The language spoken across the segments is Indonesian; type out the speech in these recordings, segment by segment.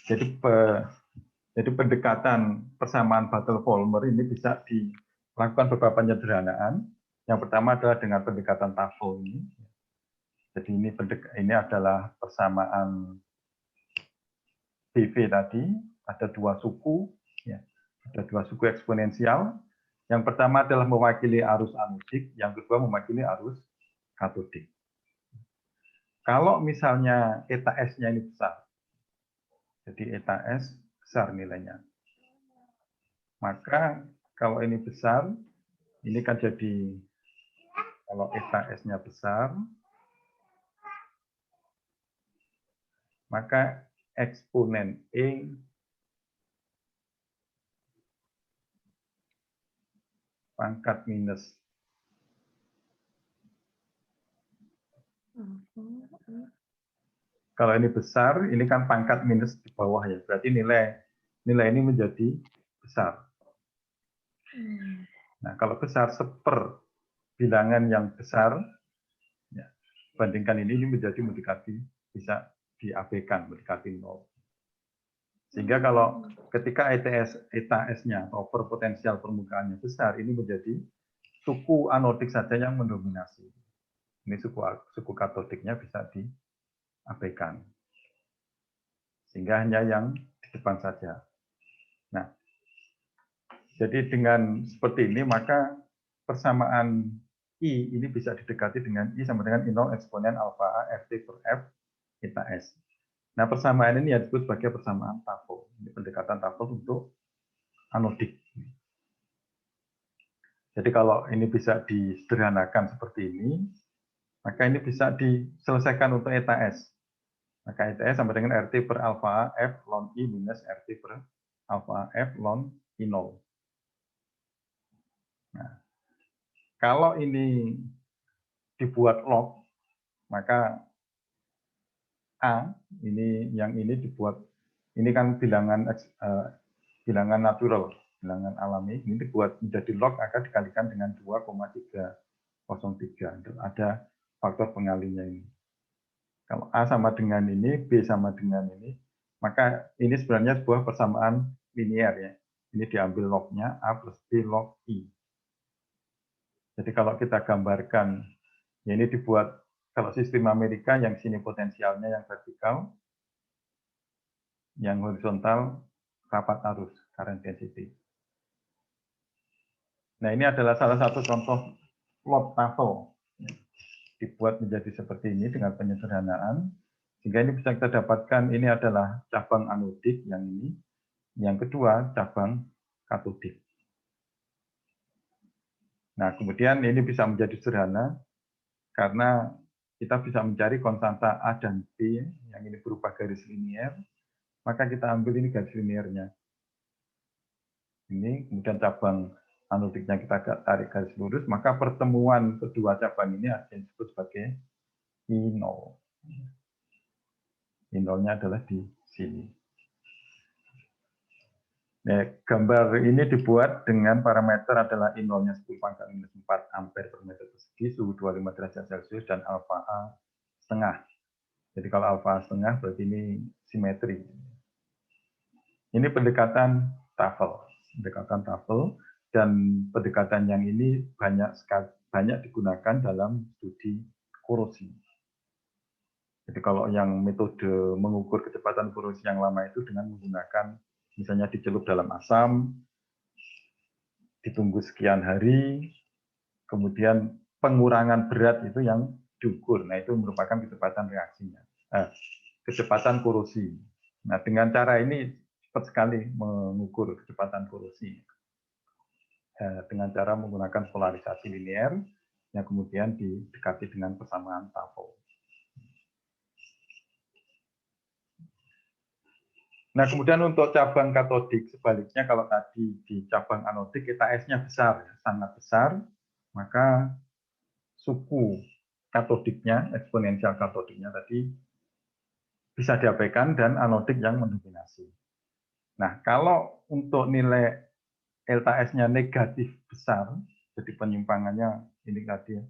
Jadi pendekatan persamaan Butler-Volmer ini bisa dilakukan beberapa penyederhanaan. Yang pertama adalah dengan pendekatan TAFO ini. Jadi ini adalah persamaan BV tadi, ada dua suku, ya, ada dua suku eksponensial. Yang pertama adalah mewakili arus anodik, yang kedua mewakili arus katodik. Kalau misalnya eta S-nya ini besar, jadi eta S besar nilainya, maka kalau ini besar, ini kan jadi, kalau eta S-nya besar, maka eksponen E pangkat minus. Kalau ini besar, ini kan pangkat minus di bawah ya. Berarti nilai ini menjadi besar. Nah, kalau besar seper bilangan yang besar, ya, bandingkan ini menjadi mendekati, bisa diabaikan, mendekati 0. Sehingga kalau ketika eta S-nya atau potensial permukaannya besar, ini menjadi suku anodik saja yang mendominasi. Ini suku katodiknya bisa diabaikan. Sehingga hanya yang di depan saja. Nah, jadi dengan seperti ini, maka persamaan I ini bisa didekati dengan I sama dengan I0 eksponen alfa A Ft per F eta S. Nah, persamaan ini yang disebut sebagai persamaan TAFO. Ini pendekatan TAFO untuk anodik. Jadi kalau ini bisa disederhanakan seperti ini, maka ini bisa diselesaikan untuk eta S. Maka eta S sama dengan RT per alfa A F ln I minus RT per alfa A F ln I0. Nah, kalau ini dibuat log, maka A, ini dibuat, ini kan bilangan natural, bilangan alami, ini dibuat menjadi log akan dikalikan dengan 2,303. Ada faktor pengalinya ini. Kalau A sama dengan ini, B sama dengan ini, maka ini sebenarnya sebuah persamaan linear ya. Ini diambil lognya A plus B log I. Jadi kalau kita gambarkan, ya ini dibuat, kalau sistem Amerika yang sini potensialnya yang vertikal, yang horizontal rapat arus, current density. Nah, ini adalah salah satu contoh plot TAFO. Dibuat menjadi seperti ini dengan penyederhanaan. Sehingga ini bisa kita dapatkan, ini adalah cabang anodik yang ini. Yang kedua, cabang katodik. Nah, kemudian ini bisa menjadi sederhana, karena kita bisa mencari konstanta A dan B, yang ini berupa garis linier, maka kita ambil ini garis liniernya. Ini kemudian cabang anodiknya kita tarik garis lurus, maka pertemuan kedua cabang ini disebut sebagai I0. I0-nya adalah di sini. Nah, gambar ini dibuat dengan parameter adalah I0-nya 10 pangkat minus 4 ampere per meter persegi, suhu 25 derajat Celcius, dan alfa A setengah. Jadi kalau alfa A setengah berarti ini simetri. Ini pendekatan TAFL, dan pendekatan yang ini banyak digunakan dalam studi korosi. Jadi kalau yang metode mengukur kecepatan korosi yang lama itu dengan menggunakan misalnya dicelup dalam asam, ditunggu sekian hari, kemudian pengurangan berat itu yang diukur. Nah, itu merupakan kecepatan reaksinya, kecepatan korosi. Nah, dengan cara ini cepat sekali mengukur kecepatan korosi. Dengan cara menggunakan polarisasi linear yang kemudian didekati dengan persamaan TAFO. Nah, kemudian untuk cabang katodik, sebaliknya kalau tadi di cabang anodik, eta S-nya besar, sangat besar, maka suku katodiknya, eksponensial katodiknya tadi bisa diabaikan dan anodik yang mendominasi. Nah, kalau untuk nilai LTS-nya negatif besar, jadi penyimpangannya ini tadi ya.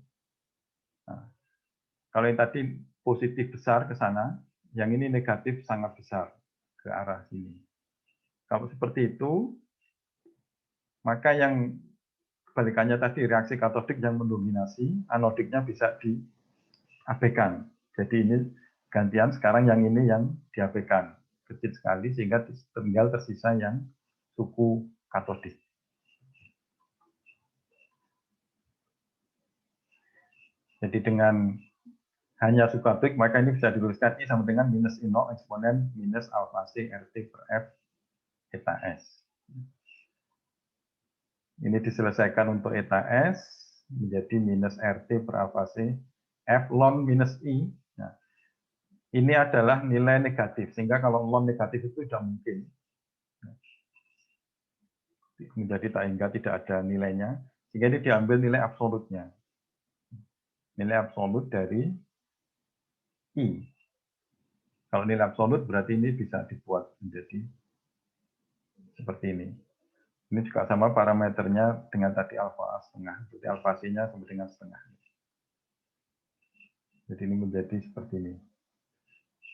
Nah, kalau yang tadi positif besar ke sana, yang ini negatif sangat besar ke arah sini. Kalau seperti itu, maka yang kebalikannya tadi reaksi katodik yang mendominasi, anodiknya bisa diabaikan. Jadi ini gantian sekarang yang ini yang diabaikan. Kecil sekali sehingga tinggal tersisa yang suku katodik. Jadi dengan hanya suku katodik, maka ini bisa dituliskan I sama dengan minus I0 eksponen minus alfa C RT per F eta S. Ini diselesaikan untuk eta S menjadi minus RT per alfa C F ln minus I. Nah, ini adalah nilai negatif, sehingga kalau ln negatif itu tidak mungkin. Menjadi tak hingga tidak ada nilainya, sehingga ini diambil nilai absolutnya. Nilai absolut dari I. Kalau nilai absolut berarti ini bisa dibuat menjadi seperti ini. Ini juga sama parameternya dengan tadi alfa A setengah. Jadi alfa C-nya sama dengan setengah. Jadi ini menjadi seperti ini.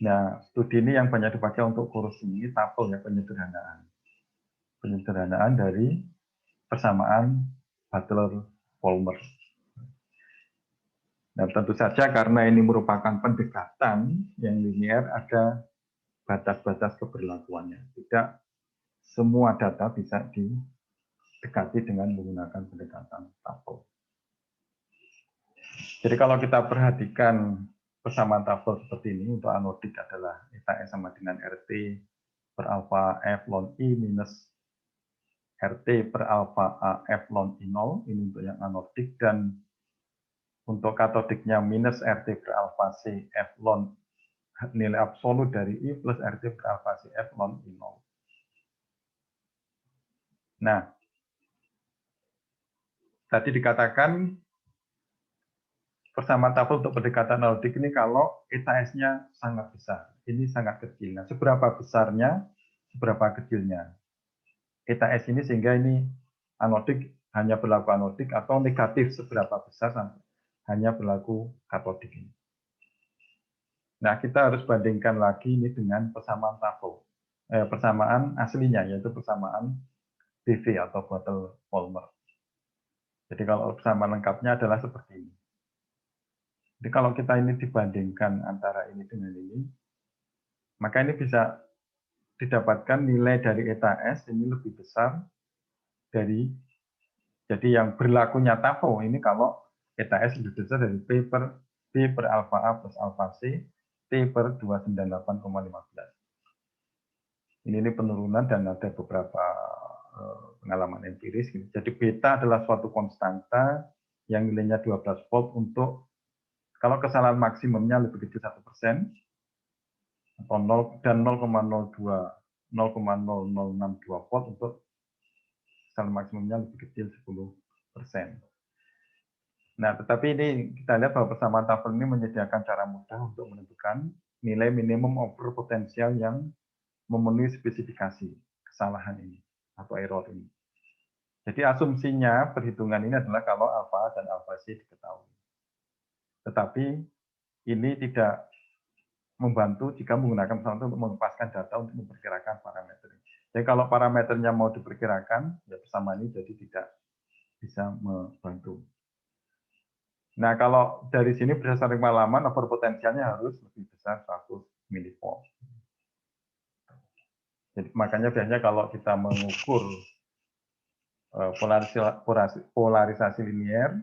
Nah, studi ini yang banyak dipakai untuk kursi ini TOEFL ya, penyederhanaan. Penyederhanaan dari persamaan Butler-Volmer. Nah, tentu saja karena ini merupakan pendekatan yang linier, ada batas-batas keberlakuannya. Tidak semua data bisa didekati dengan menggunakan pendekatan TOEFL. Jadi kalau kita perhatikan persamaan TOEFL seperti ini, untuk anodik adalah eta S sama dengan RT per alfa F ln I minus RT per alfa A F ln I0, ini untuk yang anodik, dan untuk katodiknya minus RT per alfa C F ln nilai absolut dari I plus RT per alfa C F ln I0. Nah, tadi dikatakan persamaan TOEFL untuk pendekatan anodik ini kalau eta S-nya sangat besar, ini sangat kecil. Nah, seberapa besarnya, seberapa kecilnya eta S ini sehingga ini anodik hanya berlaku anodik atau negatif seberapa besar sampai hanya berlaku katodik ini. Nah, kita harus bandingkan lagi ini dengan persamaan TOEFL, persamaan aslinya yaitu persamaan BV atau Butler-Volmer. Jadi kalau persamaan lengkapnya adalah seperti ini. Jadi kalau kita ini dibandingkan antara ini dengan ini, maka ini bisa didapatkan nilai dari eta S ini lebih besar dari, jadi yang berlakunya TOEFL ini kalau eta S lebih besar dari B per alfa A plus alfa C T per 298,15. Ini penurunan dan ada beberapa pengalaman empiris. Jadi beta adalah suatu konstanta yang nilainya 12 volt untuk kalau kesalahan maksimumnya lebih kecil 1% atau 0 dan 0,062 volt untuk kesalahan maksimumnya lebih kecil 10%. Nah, tetapi ini kita lihat bahwa persamaan TOEFL ini menyediakan cara mudah untuk menentukan nilai minimum over potensial yang memenuhi spesifikasi kesalahan ini atau error ini. Jadi asumsinya perhitungan ini adalah kalau alfa dan alfa C diketahui. Tetapi ini tidak membantu jika menggunakan persamaan untuk melepaskan data untuk memperkirakan parameter. Jadi kalau parameternya mau diperkirakan, ya persamaan ini jadi tidak bisa membantu. Nah, kalau dari sini berdasarkan pengalaman, over potensialnya harus lebih besar 100 milivolt. Jadi makanya biasanya kalau kita mengukur polarisasi linier,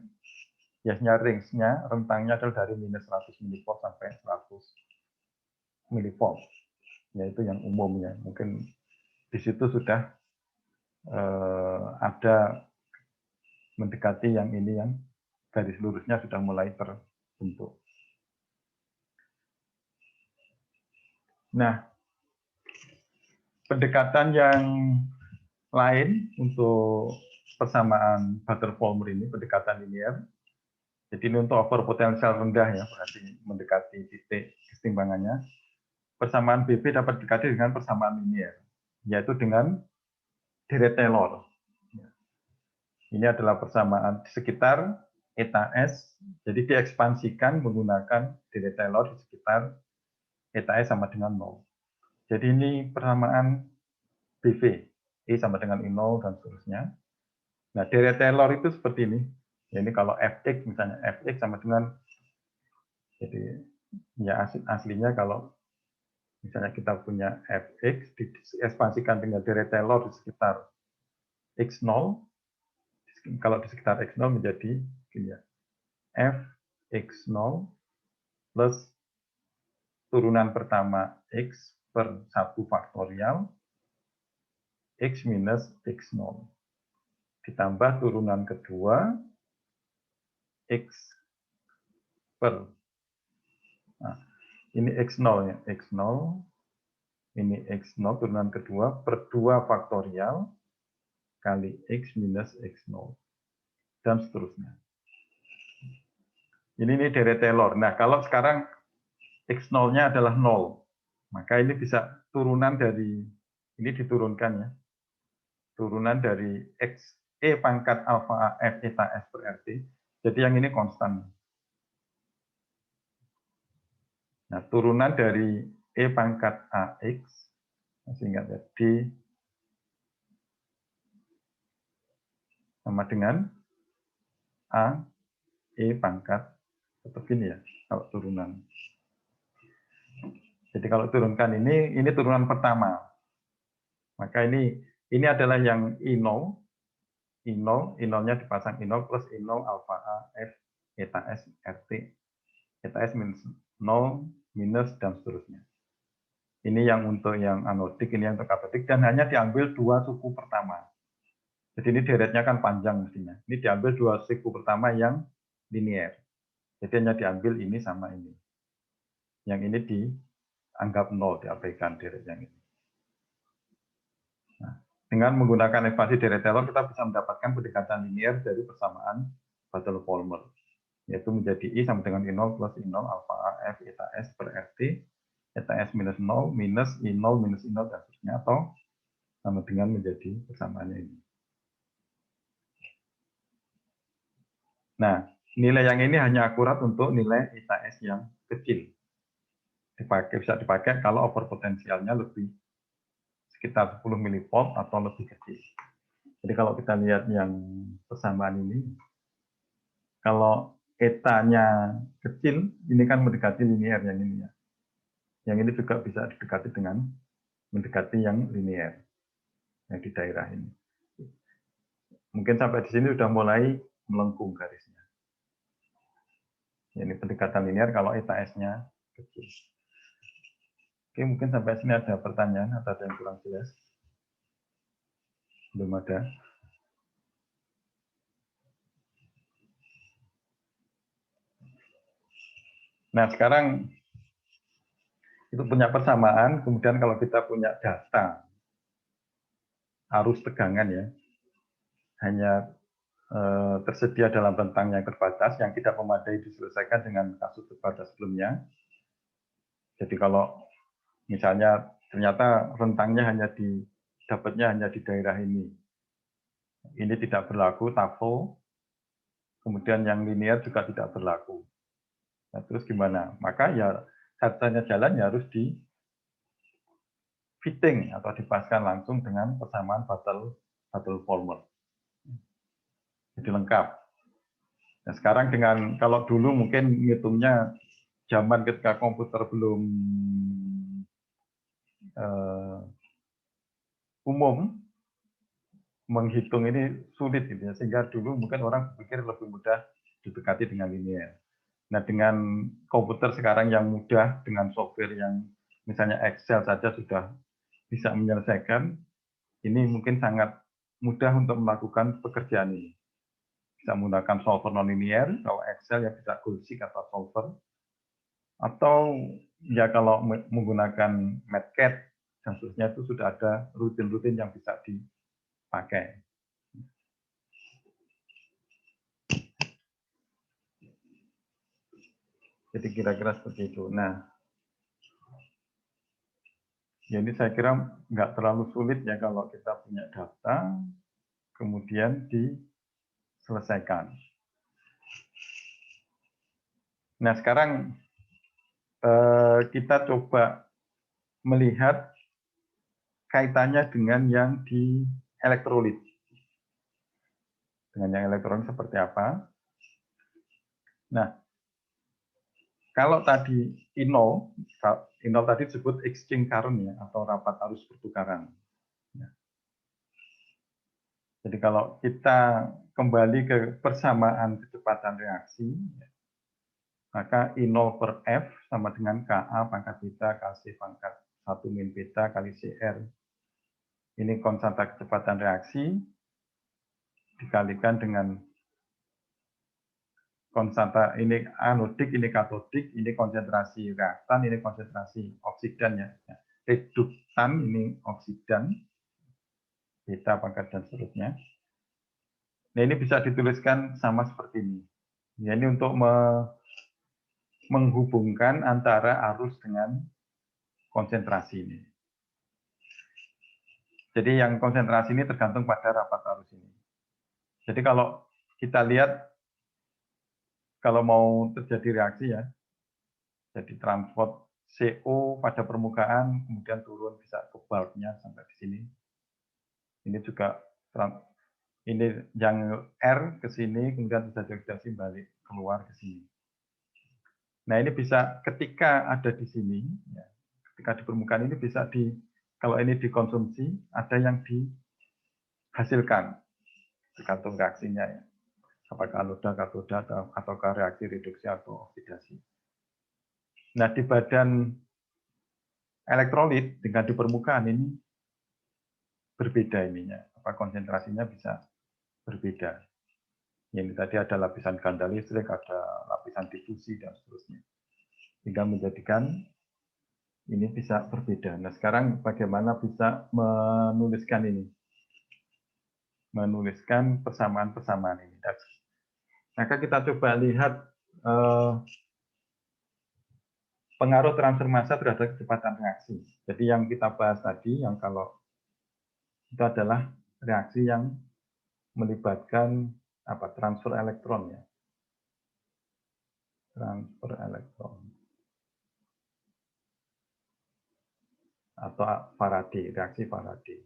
biasanya range-nya, rentangnya adalah dari minus 100 milivolt sampai 100 milivolt, yaitu yang umumnya. Mungkin di situ sudah ada mendekati yang ini yang garis lurusnya sudah mulai terbentuk. Nah, pendekatan yang lain untuk persamaan Butler-Volmer ini, pendekatan linear. Jadi ini untuk over potensial rendah ya, berarti mendekati titik kesetimbangannya. Persamaan BP dapat didekati dengan persamaan linear, yaitu dengan Dirac Taylor. Ini adalah persamaan di sekitar eta S, jadi diekspansikan menggunakan Dirac Taylor di sekitar eta S sama dengan 0. Jadi ini persamaan BV, E sama dengan I0 dan seterusnya. Nah, deret Taylor itu seperti ini. Ini kalau Fx misalnya, Fx sama dengan, jadi ya aslinya kalau misalnya kita punya Fx diekspansikan dengan deret Taylor di sekitar X0, kalau di sekitar X0 menjadi gini ya, Fx0 plus turunan pertama X per 1 faktorial X minus X0 ditambah turunan kedua X per, nah, ini X0 ya, X0, ini X0 turunan kedua per 2 faktorial kali X minus X0 dan seterusnya. Ini deret Taylor. Nah, kalau sekarang X0-nya adalah 0, maka ini bisa turunan dari, ini diturunkan ya, turunan dari X E pangkat alfa F eta S per RT. Jadi yang ini konstan. Nah, turunan dari E pangkat AX, sehingga jadi sama dengan A E pangkat, tetap ini ya, kalau turunan. Jadi kalau turunkan ini turunan pertama. Maka ini adalah yang I0, I0-nya dipasang I0 plus I0 alfa A F eta S RT, eta S minus 0 minus dan seterusnya. Ini yang untuk yang anodik, ini yang untuk katodik, dan hanya diambil dua suku pertama. Jadi ini deretnya kan panjang mestinya. Ini diambil dua suku pertama yang linear. Jadi hanya diambil ini sama ini. Yang ini dianggap 0, diabaikan deret yang ini. Nah, dengan menggunakan ekspansi deret Taylor, kita bisa mendapatkan pendekatan linear dari persamaan Battle-Palmer, yaitu menjadi I sama dengan I0 plus I0 alfa A F eta S per RT, eta S minus 0 minus I0 minus I0 dan seterusnya, atau sama dengan menjadi persamaannya ini. Nah, nilai yang ini hanya akurat untuk nilai eta S yang kecil. Bisa dipakai kalau over potensialnya lebih sekitar 10 milivolt atau lebih kecil. Jadi kalau kita lihat yang persamaan ini, kalau etanya kecil, ini kan mendekati linear yang ini ya. Yang ini juga bisa didekati dengan mendekati yang linear yang di daerah ini. Mungkin sampai di sini sudah mulai melengkung garisnya. Ini pendekatan linear kalau eta S-nya kecil. Oke, mungkin sampai sini ada pertanyaan atau ada yang kurang jelas? Belum ada. Nah, sekarang itu punya persamaan, kemudian kalau kita punya data arus tegangan ya, hanya tersedia dalam rentang yang terbatas, yang tidak memadai diselesaikan dengan kasus terbatas sebelumnya. Jadi kalau misalnya ternyata rentangnya dapatnya hanya di daerah ini tidak berlaku, TAFO, kemudian yang linear juga tidak berlaku. Nah, terus gimana? Maka ya satu-satunya jalan ya harus di fitting atau dipaskan langsung dengan persamaan Battle-Palmer. Jadi lengkap. Nah, sekarang kalau dulu mungkin ngitungnya zaman ketika komputer belum umum, menghitung ini sulit gitu ya, sehingga dulu mungkin orang berpikir lebih mudah didekati dengan linear. Nah, dengan komputer sekarang yang mudah, dengan software yang misalnya Excel saja sudah bisa menyelesaikan, ini mungkin sangat mudah untuk melakukan pekerjaan ini. Bisa menggunakan solver non-linear, kalau Excel ya bisa Gulsig atau solver. Atau ya kalau menggunakan Matcat dan seterusnya itu sudah ada rutin-rutin yang bisa dipakai. Jadi kira-kira seperti itu. Nah, jadi saya kira nggak terlalu sulit ya kalau kita punya data, kemudian diselesaikan. Nah, sekarang kita coba melihat kaitannya dengan yang di elektrolit. Dengan yang elektrolit seperti apa? Nah, kalau tadi inol tadi disebut exchange current ya, atau rapat arus pertukaran. Jadi kalau kita kembali ke persamaan kecepatan reaksi, maka I0 per F sama dengan KA pangkat beta kali pangkat 1 min beta kali CR. Ini konstanta kecepatan reaksi dikalikan dengan konstanta ini anodik, ini katodik, ini konsentrasi reaktan, ini konsentrasi oksidan ya. Reduktan ini oksidan, beta pangkat dan seterusnya. Nah ini bisa dituliskan sama seperti ini. Ya, ini untuk menghubungkan antara arus dengan konsentrasi ini. Jadi yang konsentrasi ini tergantung pada rapat arus ini. Jadi kalau kita lihat, kalau mau terjadi reaksi ya, jadi transport CO pada permukaan, kemudian turun bisa ke bulknya sampai di sini. Ini juga, ini yang R ke sini, kemudian terjadi oksidasi balik keluar ke sini. Nah ini bisa ketika ada di sini, ya, ketika di permukaan ini bisa kalau ini dikonsumsi, ada yang dihasilkan, tergantung reaksinya ya. Apakah anoda, katoda, ataukah reaksi reduksi atau oksidasi. Nah di badan elektrolit dengan di permukaan ini berbeda ininya, apa konsentrasinya bisa berbeda. Ini tadi ada lapisan ganda listrik, ada lapisan difusi dan seterusnya. Sehingga menjadikan ini bisa berbeda. Nah, sekarang bagaimana bisa menuliskan ini? Menuliskan persamaan-persamaan ini. Maka kita coba lihat pengaruh transfer massa terhadap kecepatan reaksi. Jadi yang kita bahas tadi, yang kalau itu adalah reaksi yang melibatkan transfer elektron ya. Transfer elektron. Atau Faraday, reaksi Faraday.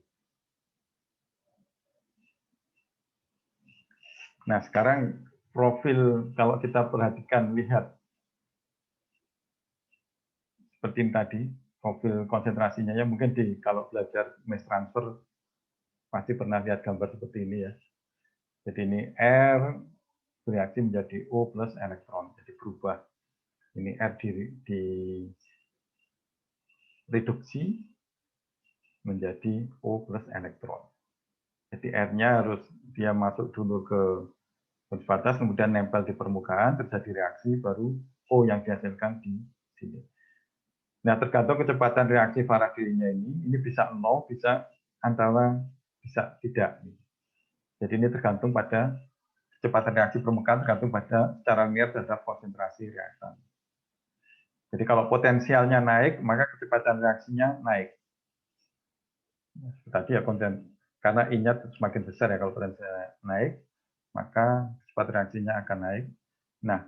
Nah, sekarang profil kalau kita perhatikan, lihat seperti ini tadi, profil konsentrasinya ya mungkin kalau belajar mass transfer pasti pernah lihat gambar seperti ini ya. Jadi ini R bereaksi menjadi O plus elektron, jadi berubah. Ini R di reduksi menjadi O plus elektron. Jadi R-nya harus dia masuk dulu ke garis batas, kemudian nempel di permukaan, terjadi reaksi, baru O yang dihasilkan di sini. Nah, tergantung kecepatan reaksi Faraday-nya ini bisa 0, bisa antara, bisa tidak. Jadi ini tergantung pada kecepatan reaksi permukaan, tergantung pada secara linear terhadap konsentrasi reaktan. Jadi kalau potensialnya naik, maka kecepatan reaksinya naik. Tadi ya karena I-nya semakin besar ya, kalau potensialnya naik, maka kecepatan reaksinya akan naik. Nah,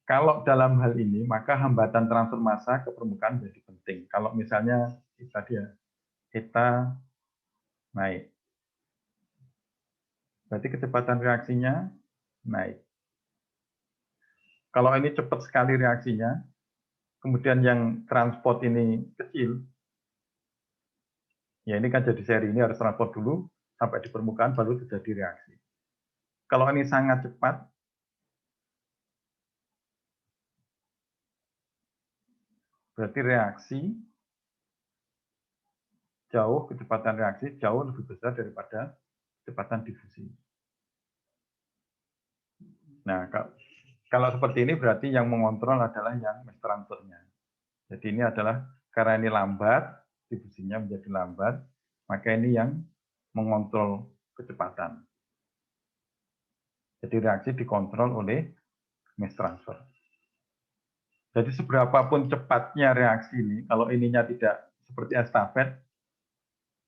kalau dalam hal ini, maka hambatan transfer massa ke permukaan menjadi penting. Kalau misalnya tadi ya, eta naik, berarti kecepatan reaksinya naik. Kalau ini cepat sekali reaksinya, kemudian yang transport ini kecil, ya ini kan jadi seri, ini harus transport dulu, sampai di permukaan baru terjadi reaksi. Kalau ini sangat cepat, berarti reaksi jauh, kecepatan reaksi jauh lebih besar daripada kecepatan difusi. Nah, kalau seperti ini berarti yang mengontrol adalah yang mass transfer-nya. Jadi ini adalah karena ini lambat, difusinya menjadi lambat, maka ini yang mengontrol kecepatan. Jadi reaksi dikontrol oleh mass transfer. Jadi seberapapun cepatnya reaksi ini, kalau ininya tidak seperti estafet,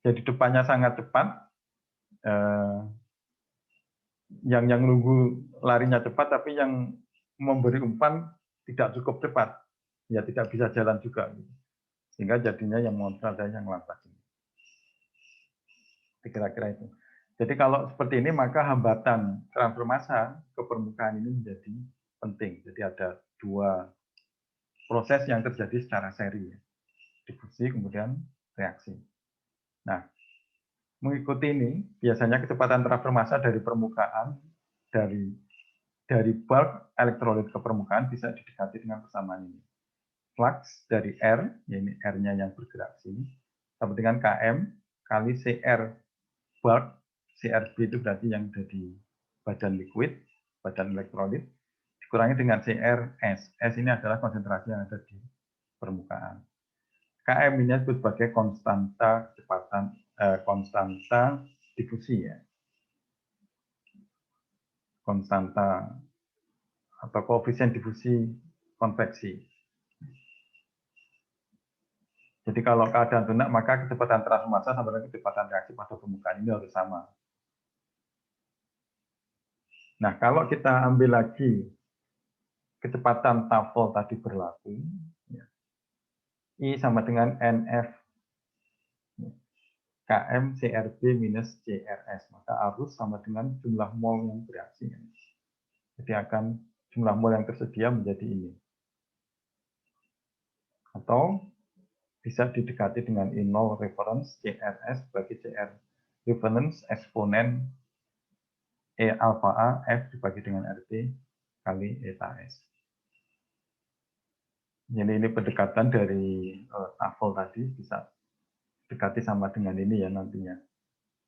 jadi depannya sangat cepat, yang nunggu larinya cepat, tapi yang memberi umpan tidak cukup cepat, ya tidak bisa jalan juga, sehingga jadinya yang mengontrol dan yang lambat. Kira-kira itu. Jadi kalau seperti ini maka hambatan transfer massa ke permukaan ini menjadi penting. Jadi ada dua proses yang terjadi secara seri, difusi kemudian reaksi. Nah, mengikuti ini biasanya kecepatan transfer massa dari permukaan dari bulk elektrolit ke permukaan bisa didekati dengan persamaan ini. Flux dari R, ini R-nya yang bergerak sini, sama dengan Km kali CR bulk, CRB itu berarti yang jadi badan liquid, badan elektrolit, dikurangi dengan CRS. S ini adalah konsentrasi yang ada di permukaan. Km ini disebut sebagai konstanta kecepatan, konstanta difusi ya. Konstanta atau koefisien difusi konveksi. Jadi kalau keadaan tunak, maka kecepatan transfer massa sama dengan kecepatan reaksi pada permukaan ini harus sama. Nah, kalau kita ambil lagi kecepatan tafel tadi berlaku, ya, I sama dengan NF Km CRB minus CRS, maka arus sama dengan jumlah mol yang bereaksi. Jadi akan jumlah mol yang tersedia menjadi ini. Atau bisa didekati dengan I0 reference CRS bagi CR reference eksponen E alpha A F dibagi dengan RT kali eta S. Jadi ini pendekatan dari tafel tadi bisa dekati sama dengan ini ya nantinya.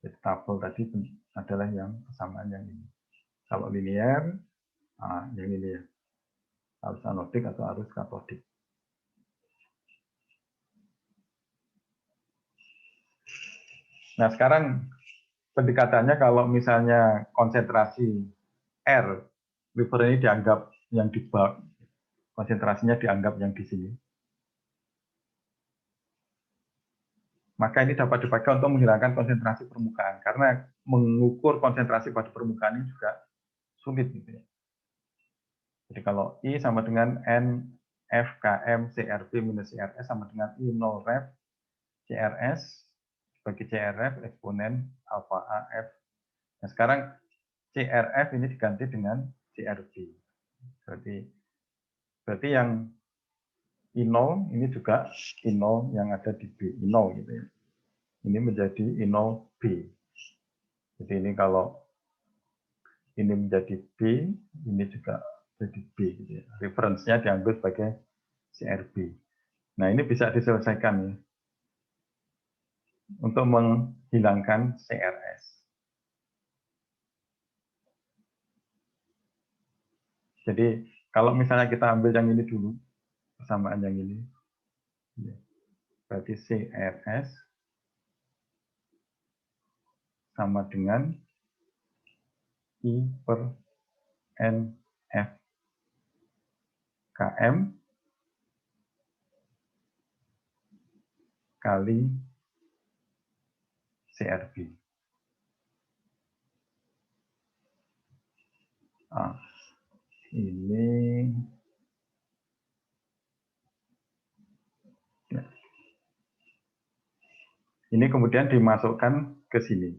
Jadi tafel tadi adalah yang persamaan yang ini. Kalau linear, yang ini ya. Arus anodik atau arus katodik. Nah sekarang pendekatannya kalau misalnya konsentrasi R, Weber ini dianggap yang di bulk, konsentrasinya dianggap yang di sini. Maka ini dapat dipakai untuk menghilangkan konsentrasi permukaan, karena mengukur konsentrasi pada permukaan ini juga sulit gitu ya. Jadi kalau I sama dengan N FKM CRB minus CRS sama dengan I0 ref CRS bagi CRF eksponen alpha AF. Nah sekarang CRF ini diganti dengan CRB. Berarti yang I0 ini juga I0 yang ada di B, I0 gitu ya. Ini menjadi I0B. Jadi ini kalau ini menjadi B, ini juga jadi B gitu ya. Referensinya diambil sebagai CRB. Nah, ini bisa diselesaikan ya. Untuk menghilangkan CRS. Jadi kalau misalnya kita ambil yang ini dulu, persamaan yang ini, berarti CRS sama dengan I per NF KM kali CRB. Ini ya. Ini kemudian dimasukkan ke sini.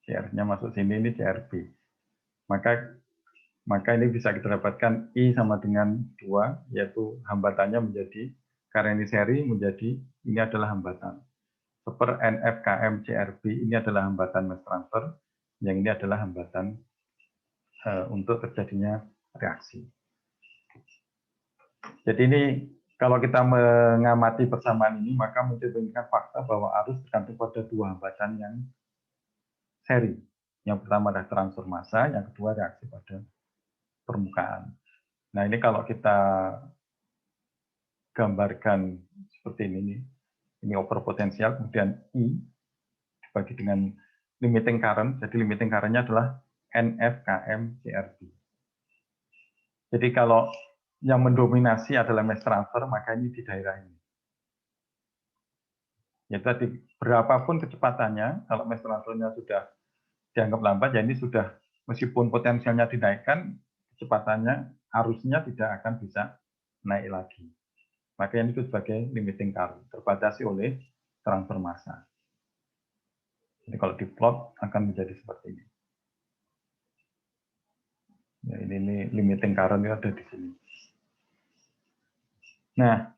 CR-nya masuk sini, ini CRB. Maka ini bisa kita dapatkan I sama dengan 2, yaitu hambatannya menjadi, karena ini seri menjadi, ini adalah hambatan. Seper NFKM CRB, ini adalah hambatan mass transfer, yang ini adalah hambatan untuk terjadinya reaksi. Jadi ini kalau kita mengamati persamaan ini, maka mencerminkan fakta bahwa arus tergantung pada dua hambatan yang seri. Yang pertama adalah transfer massa, yang kedua reaksi pada permukaan. Nah ini kalau kita gambarkan seperti ini over potensial, kemudian I dibagi dengan limiting current, jadi limiting current-nya adalah NFKM CRB. Jadi kalau yang mendominasi adalah mass transfer, maka ini di daerah ini. Ya tadi, berapapun kecepatannya, kalau mass transfernya sudah dianggap lambat, ya ini sudah, meskipun potensialnya dinaikkan, kecepatannya, arusnya tidak akan bisa naik lagi. Maka ini sebagai limiting current, terbatasi oleh transfer massa. Jadi kalau diplot akan menjadi seperti ini. Ya, ini limiting current ada di sini. Nah,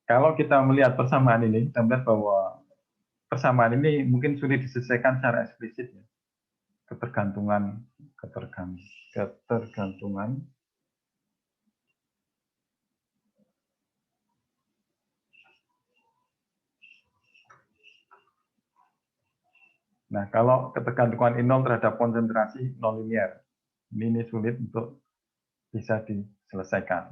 kalau kita melihat persamaan ini, kita melihat bahwa persamaan ini mungkin sulit diselesaikan secara eksplisit. Ya. Ketergantungan. Nah, kalau ketergantungan I0 terhadap konsentrasi non-linear, ini sulit untuk bisa diselesaikan.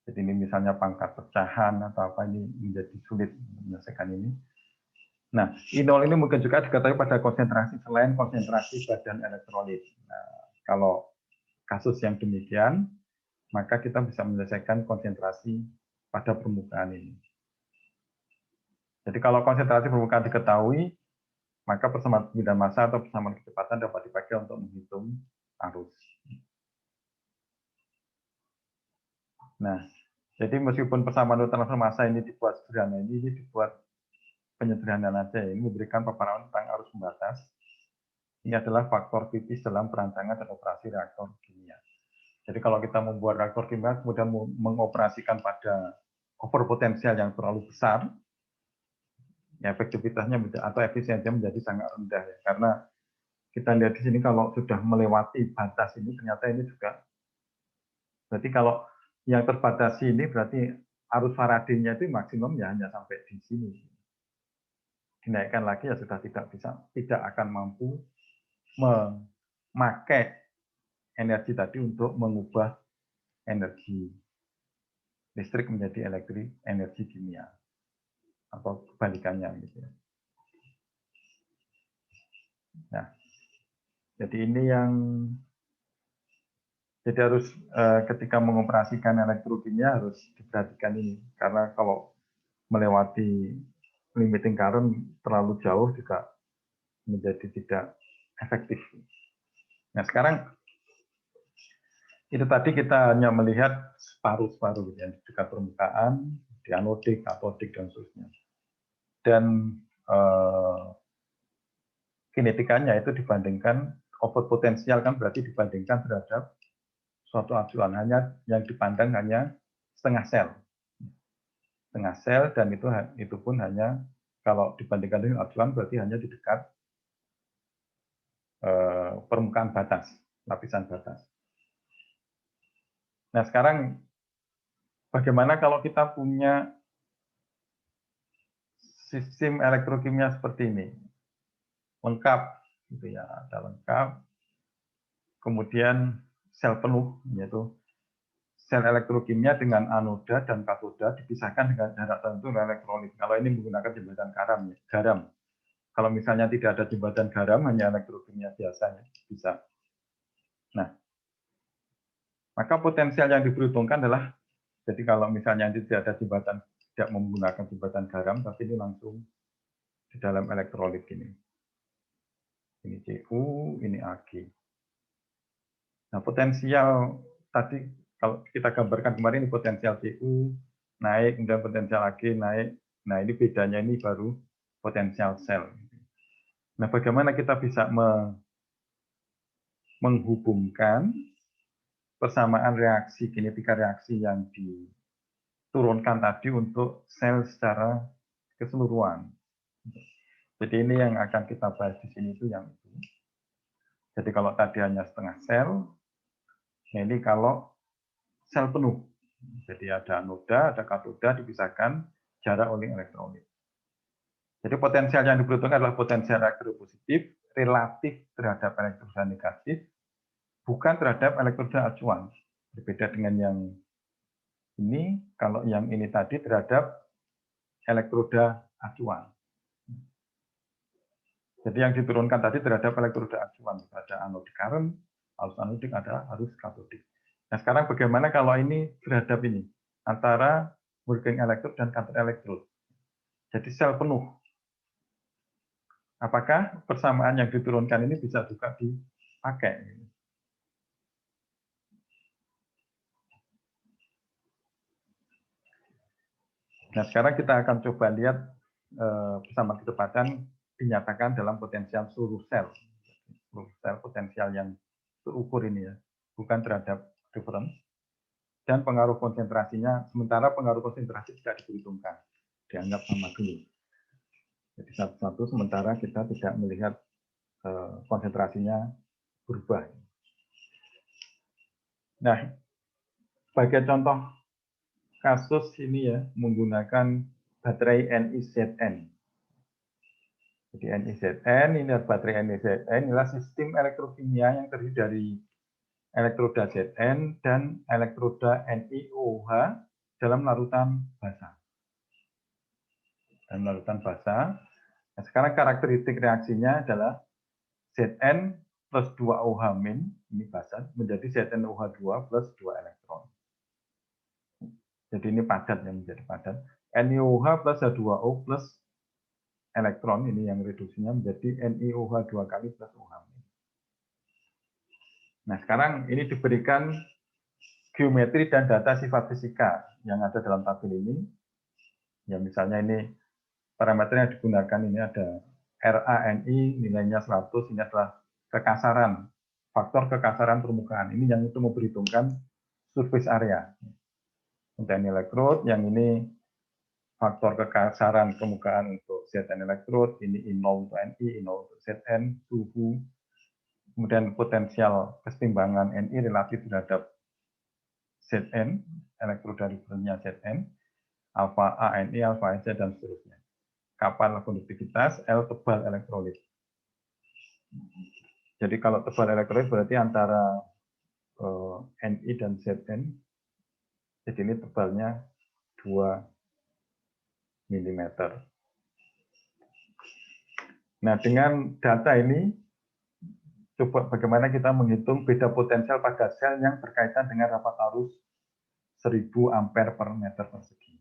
Jadi ini misalnya pangkat pecahan atau apa, ini menjadi sulit menyelesaikan ini. Nah, I0 ini mungkin juga diketahui pada konsentrasi selain konsentrasi badan elektrolit. Nah, kalau kasus yang demikian, maka kita bisa menyelesaikan konsentrasi pada permukaan ini. Jadi kalau konsentrasi permukaan diketahui, maka persamaan bidang massa atau persamaan kecepatan dapat dipakai untuk menghitung arus. Nah, jadi meskipun persamaan transfer massa ini dibuat sederhana, ini dibuat penyederhanaan saja. Ini memberikan paparan tentang arus pembatas. Ini adalah faktor kritis dalam perancangan dan operasi reaktor kimia. Jadi kalau kita membuat reaktor kimia, kemudian mengoperasikan pada overpotensial yang terlalu besar, ya efektivitasnya atau efisiensinya menjadi sangat rendah ya. Karena kita lihat di sini kalau sudah melewati batas ini, ternyata ini juga. Berarti kalau yang terbatasi ini berarti arus Faraday-nya itu maksimum ya hanya sampai di sini. Dinaikkan lagi ya sudah tidak akan mampu memakai energi tadi untuk mengubah energi listrik menjadi energi kimia atau kebalikannya gitu ya. Nah, jadi ini yang harus ketika mengoperasikan elektrokimia harus diperhatikan ini karena kalau melewati limiting current terlalu jauh juga menjadi tidak efektif. Nah, sekarang itu tadi kita hanya melihat separuh-separuh gitu ya, di dekat permukaan, di anodik, katodik, dan seterusnya. Dan kinetikanya itu dibandingkan over potensial kan berarti dibandingkan terhadap suatu acuan, hanya yang dipandang hanya setengah sel dan itu pun hanya kalau dibandingkan dengan acuan berarti hanya di dekat permukaan batas, lapisan batas. Nah, sekarang bagaimana kalau kita punya sistem elektrokimia seperti ini? Lengkap, gitu ya, ada lengkap. Kemudian sel penuh, yaitu sel elektrokimia dengan anoda dan katoda dipisahkan dengan jarak tertentu elektrolit. Kalau ini menggunakan jembatan garam. Kalau misalnya tidak ada jembatan garam, hanya elektrokimia biasanya bisa. Nah, maka potensial yang diperhitungkan adalah, jadi kalau misalnya tidak ada jembatan, tidak menggunakan jembatan garam, tapi ini langsung di dalam elektrolit ini. Ini Cu, ini Ag. Nah, potensial tadi kalau kita gambarkan kemarin ini potensial Cu naik, kemudian potensial Ag naik. Nah, ini bedanya ini baru potensial sel. Nah, bagaimana kita bisa menghubungkan persamaan reaksi, kinetika reaksi yang diturunkan tadi untuk sel secara keseluruhan. Jadi ini yang akan kita bahas di sini itu yang itu. Jadi kalau tadi hanya setengah sel, nah ini kalau sel penuh. Jadi ada anoda, ada katoda dipisahkan jarak oleh elektrolit. Jadi potensial yang diperhitungkan adalah potensial elektropositif relatif terhadap elektroda negatif, bukan terhadap elektroda acuan. Berbeda dengan yang ini, kalau yang ini tadi terhadap elektroda acuan. Jadi yang diturunkan tadi terhadap elektroda acuan. Ada anodik current, arus anodik adalah arus katodik. Nah, sekarang bagaimana kalau ini terhadap ini? Antara working electrode dan counter electrode. Jadi sel penuh. Apakah persamaan yang diturunkan ini bisa juga dipakai? Nah, sekarang kita akan coba lihat bersama kecepatan dinyatakan dalam potensial seluruh sel. Seluruh sel potensial yang terukur ini ya, bukan terhadap reference. Dan pengaruh konsentrasinya, sementara pengaruh konsentrasi tidak diperhitungkan, dianggap sama dulu. Jadi satu-satu sementara kita tidak melihat konsentrasinya berubah. Nah, sebagai contoh kasus ini ya, menggunakan baterai NiZn. Jadi NiZn, ini adalah baterai NiZn, inilah sistem elektrokimia yang terdiri dari elektroda Zn dan elektroda NiOH dalam larutan basa. Dalam larutan basa. Nah, sekarang karakteristik reaksinya adalah Zn plus 2OH min, ini basa, menjadi ZnOH2 plus 2 elektron. Jadi ini padat yang menjadi padat. NiOH plus H2O plus elektron, ini yang reduksinya menjadi NiOH 2 kali plus OH min. Nah, sekarang ini diberikan geometri dan data sifat fisika yang ada dalam tabel ini. Ya, misalnya ini parameter yang digunakan ini ada RANI nilainya 100, ini adalah kekasaran, faktor kekasaran permukaan. Ini yang itu memperhitungkan surface area. Untuk ini elektrod, yang ini faktor kekasaran permukaan untuk Zn elektrod, ini I0 untuk Ni, I0 untuk Zn, suhu, kemudian potensial kesetimbangan Ni relatif terhadap Zn, elektroda referensinya Zn, alfa A, Ni, alfa Z, dan seterusnya. Kapan konduktivitas, L tebal elektrolit. Jadi kalau tebal elektrolit berarti antara Ni dan Zn, jadi ini tebalnya 2 mm. Nah, dengan data ini, coba bagaimana kita menghitung beda potensial pada sel yang berkaitan dengan rapat arus 1000 ampere per meter persegi.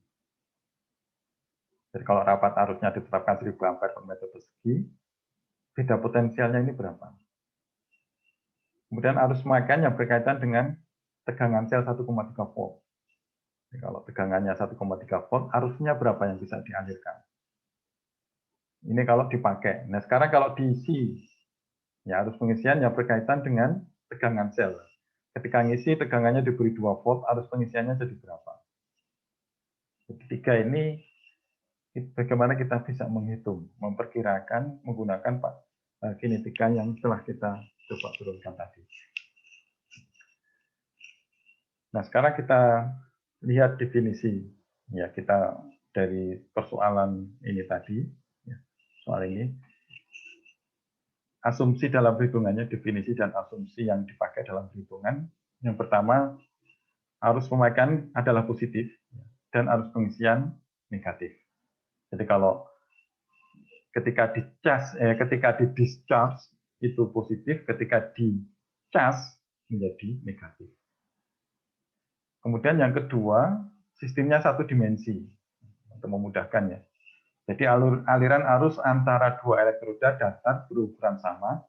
Jadi kalau rapat arusnya ditetapkan 1000 ampere per meter persegi, beda potensialnya ini berapa? Kemudian arus pemakaian yang berkaitan dengan tegangan sel 1,3 volt. Jadi kalau tegangannya 1,3 volt, arusnya berapa yang bisa dialirkan? Ini kalau dipakai. Nah, sekarang kalau diisi, ya arus pengisian yang berkaitan dengan tegangan sel. Ketika ngisi tegangannya diberi 2 volt, arus pengisiannya jadi berapa? Ketiga ini bagaimana kita bisa menghitung, memperkirakan menggunakan kinetika yang telah kita coba turunkan tadi. Nah, sekarang kita lihat definisi. Ya, kita dari persoalan ini tadi, ya, soal ini. Asumsi dalam perhitungannya, definisi dan asumsi yang dipakai dalam perhitungan. Yang pertama, arus pemakaian adalah positif dan arus pengisian negatif. Jadi kalau ketika di discharge itu positif, ketika di charge menjadi negatif. Kemudian yang kedua, sistemnya satu dimensi untuk memudahkan ya. Jadi aliran arus antara dua elektroda datar berukuran sama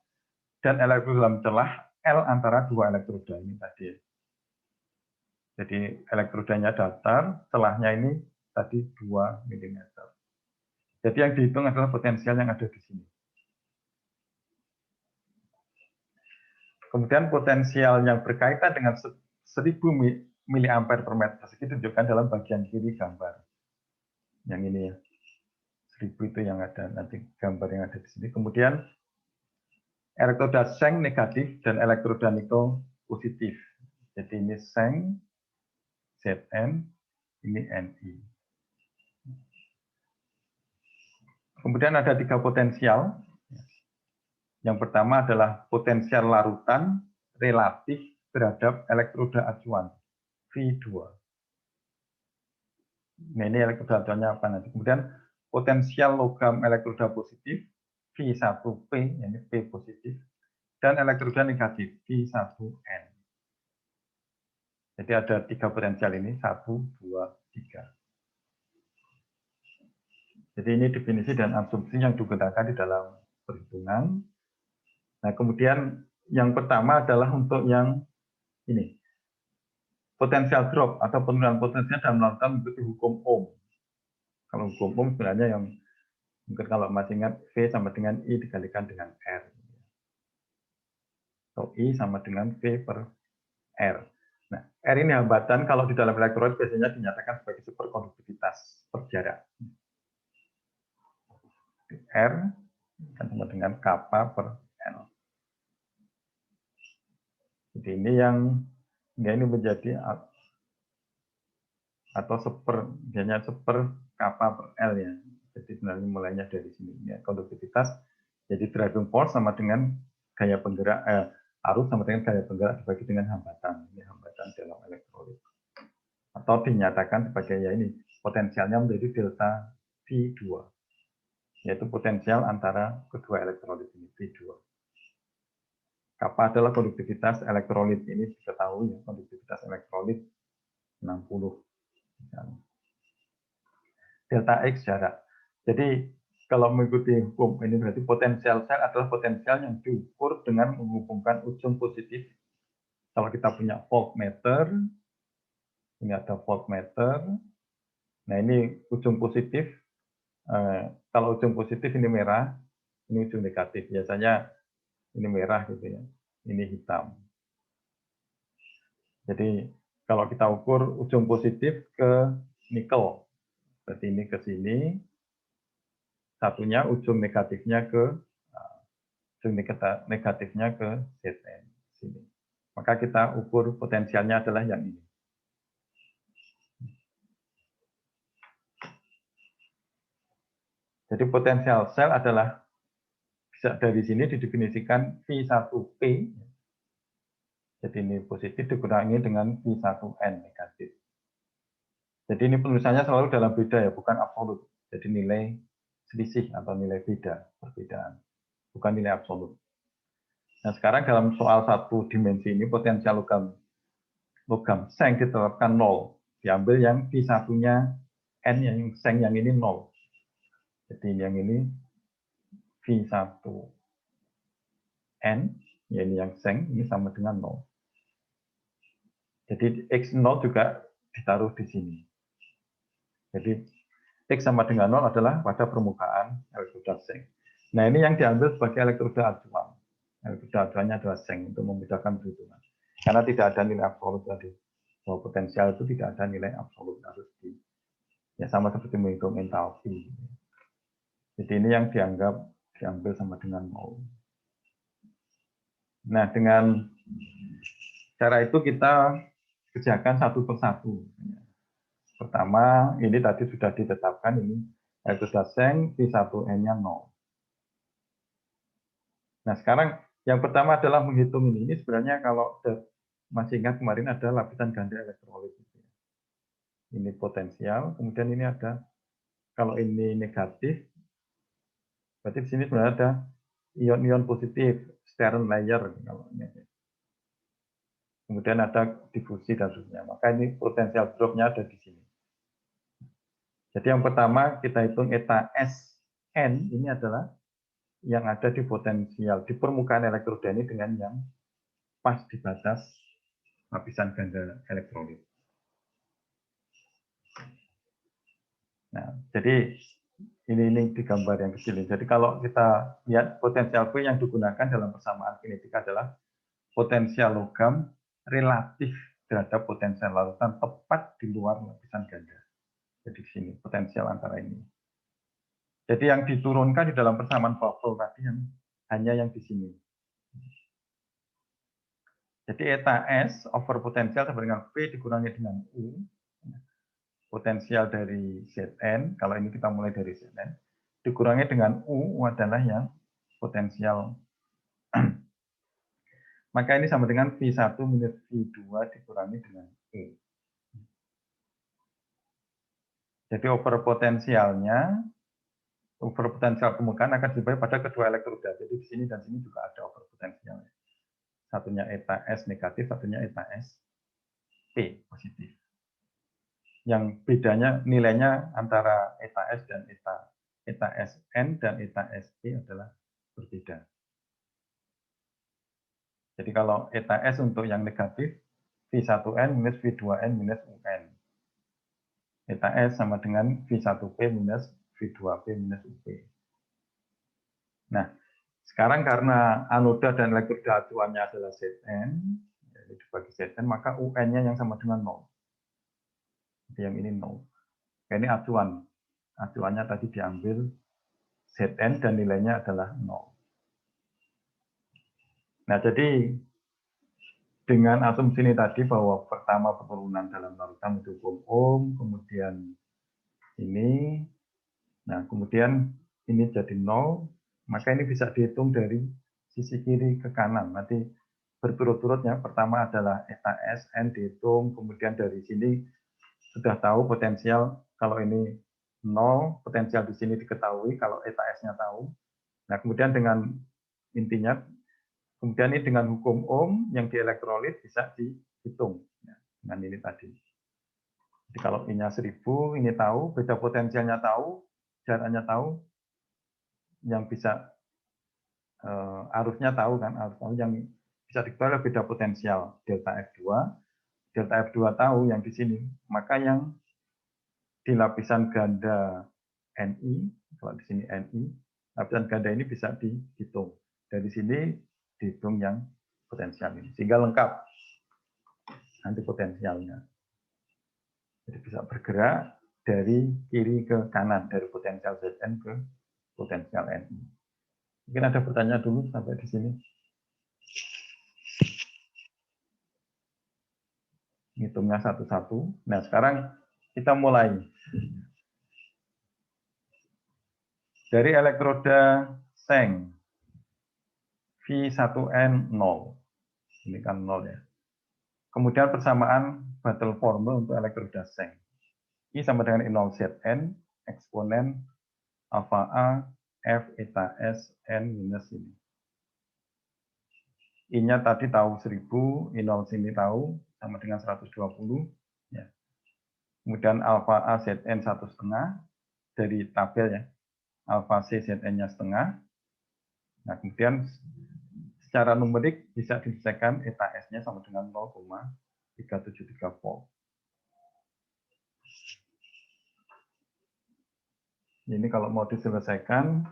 dan elektroda dalam celah L antara dua elektroda ini tadi. Jadi elektrodanya datar, celahnya ini tadi 2 mm. Jadi yang dihitung adalah potensial yang ada di sini. Kemudian potensial yang berkaitan dengan 1000 mA per meter persegi ditunjukkan dalam bagian kiri gambar. Yang ini ya. 1000 itu yang ada nanti gambar yang ada di sini. Kemudian elektroda seng negatif dan elektroda nikel positif. Jadi ini seng, Zn, ini Ni. Kemudian ada 3 potensial. Yang pertama adalah potensial larutan relatif terhadap elektroda acuan, V2. Nah, ini elektroda acuannya apa nanti. Kemudian potensial logam elektroda positif, V1P, ini P positif, dan elektroda negatif, V1N. Jadi ada 3 potensial ini, 1, 2, 3. Jadi ini definisi dan asumsi yang digunakan di dalam perhitungan. Nah, kemudian yang pertama adalah untuk yang ini. Potensial drop atau penurunan potensial dalam lautan mengikuti hukum Ohm. Kalau hukum umum sebenarnya yang mungkin kalau masih ingat V sama dengan I dikalikan dengan R. Atau I sama dengan V per R. Nah, R ini hambatan kalau di dalam elektrolit biasanya dinyatakan sebagai superkonduktivitas per jarak. R sama dengan kappa per L. Jadi ini ini menjadi atau biasanya seper kappa per L ya. Jadi sebenarnya mulainya dari sini ya. Konduktivitas jadi driving force sama dengan gaya penggerak arus sama dengan gaya penggerak dibagi dengan hambatan. Ini hambatan dalam elektrolit. Atau dinyatakan sebagai ya ini potensialnya menjadi delta V2. Yaitu potensial antara kedua elektrolit ini V2. Kappa adalah konduktivitas elektrolit, ini diketahui ya, konduktivitas elektrolit 60. Delta X jarak. Jadi kalau mengikuti hukum ini berarti potensial sel adalah potensial yang diukur dengan menghubungkan ujung positif. Kalau kita punya voltmeter, ini ada voltmeter. Nah ini ujung positif. Kalau ujung positif ini merah, ini ujung negatif. Biasanya ini merah gitu ya, ini hitam. Jadi kalau kita ukur ujung positif ke nikel, berarti ini ke sini, satunya ujung negatifnya ke Zn sini. Maka kita ukur potensialnya adalah yang ini. Jadi potensial sel adalah bisa dari sini didefinisikan V1P. Jadi ini positif dikurangi dengan V1N negatif. Jadi ini penulisannya selalu dalam beda ya, bukan absolut. Jadi nilai selisih atau nilai beda, perbedaan. Bukan nilai absolut. Nah sekarang dalam soal satu dimensi ini potensial logam seng ditetapkan 0. Diambil yang V1-nya N, yang seng yang ini 0. Jadi yang ini V1N, ya ini yang seng, ini sama dengan 0. Jadi X0 juga ditaruh di sini. Jadi X sama dengan 0 adalah pada permukaan elektroda seng. Nah ini yang diambil sebagai elektroda acuan. Elektroda acuannya adalah seng untuk memudahkan perhitungan. Karena tidak ada nilai absolut tadi. Bahwa potensial itu tidak ada nilai absolut, harus ya sama seperti menghitung entalpi. Jadi ini yang diambil sama dengan 0. Nah, dengan cara itu kita kerjakan satu persatu. Pertama, ini tadi sudah ditetapkan, ini elektroda seng V1N-nya 0. Nah, sekarang yang pertama adalah menghitung ini. Ini sebenarnya kalau masih ingat kemarin ada lapisan ganda elektrolit. Ini potensial, kemudian ini ada, kalau ini negatif, berarti di sini sebenarnya ada ion-ion positif, Stern layer. Kalau ini. Kemudian ada difusi dan seterusnya. Maka ini potensial drop-nya ada di sini. Jadi yang pertama kita hitung eta Sn, ini adalah yang ada di potensial, di permukaan elektroda ini dengan yang pas di batas lapisan ganda elektrolit. Nah, jadi ini di gambar yang kecil ini. Jadi kalau kita lihat potensial V yang digunakan dalam persamaan kinetika adalah potensial logam relatif terhadap potensial larutan tepat di luar lapisan ganda. Jadi di sini potensial antara ini. Jadi yang diturunkan di dalam persamaan Poisson tadi hanya yang di sini. Jadi eta S over potensial sama dengan V dikurangi dengan U. Potensial dari Zn, kalau ini kita mulai dari Zn, dikurangi dengan U adalah yang potensial. Maka ini sama dengan V1 minus V2 dikurangi dengan U. Jadi over potensial permukaan akan dibagi pada kedua elektroda. Jadi di sini dan sini juga ada over potensial. Satunya eta S negatif, satunya eta S P positif. Yang bedanya nilainya antara eta S dan eta Sn dan eta Sp adalah berbeda. Jadi kalau eta S untuk yang negatif V1N minus V2N minus UN. eta S sama dengan V1P minus V2P minus UP. Nah, sekarang karena anoda dan elektroda acuannya adalah Zn, jadi dibagi Zn, maka UN-nya yang sama dengan 0. Jadi yang ini 0. Ini acuan. Acuannya tadi diambil Zn dan nilainya adalah 0. Nah, jadi dengan asumsi ini tadi bahwa pertama penurunan dalam larutan itu hukum Ohm, kemudian ini, nah kemudian ini jadi 0, maka ini bisa dihitung dari sisi kiri ke kanan. Nanti berturut-turutnya, pertama adalah eta Sn dihitung, kemudian dari sini sudah tahu potensial, kalau ini 0, potensial di sini diketahui, kalau eta S-nya tahu. Nah kemudian dengan intinya, kemudian ini dengan hukum Ohm yang di elektrolit bisa dihitung ya, dengan ini tadi. Jadi kalau I-nya 1000, ini tahu, beda potensialnya tahu, jaraknya tahu, yang bisa arusnya tahu kan, arus tahu yang bisa diketahui beda potensial delta F2. Delta F2 tahu yang di sini, maka yang di lapisan ganda Ni, kalau di sini Ni, lapisan ganda ini bisa dihitung. Dari sini dihitung yang potensial ini, sehingga lengkap nanti potensialnya. Jadi bisa bergerak dari kiri ke kanan, dari potensial Zn ke potensial Ni. Mungkin ada pertanyaan dulu sampai di sini. Hitungnya satu-satu. Nah, sekarang kita mulai. Dari elektroda seng V1N 0. Ini kan 0 ya. Kemudian persamaan Battle formula untuk elektroda seng. I sama dengan I0 Zn eksponen alpha A F eta S N minus ini. I-nya tadi tahu 1000, I0 sini tahu sama dengan 120. Ya. Kemudian alpha A Zn 1,5 dari tabel ya. Alpha C Zn-nya setengah. Nah, kemudian secara numerik bisa diselesaikan eta S-nya sama dengan 0,373 volt. Ini kalau mau diselesaikan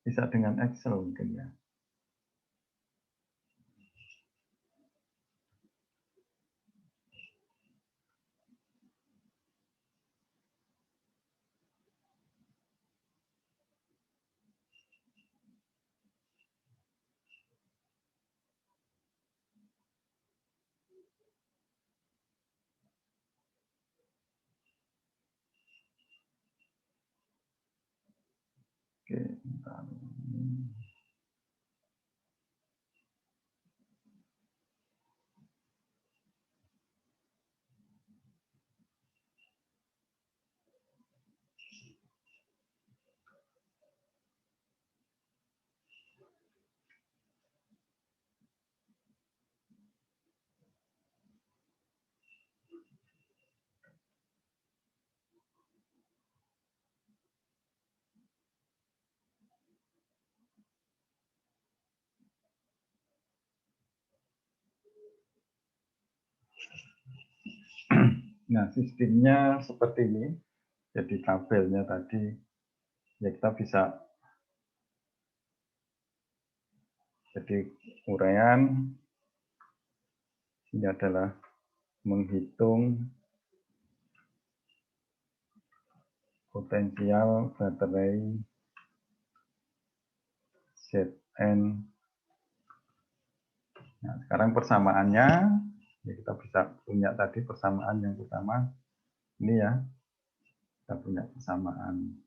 bisa dengan Excel mungkin ya. Oke, bentar. Nah, sistemnya seperti ini. Jadi tabelnya tadi ya kita bisa jadi uraian ini adalah menghitung potensial baterai Zn. Nah, sekarang persamaannya ya kita bisa punya tadi persamaan yang pertama ini ya, kita punya persamaan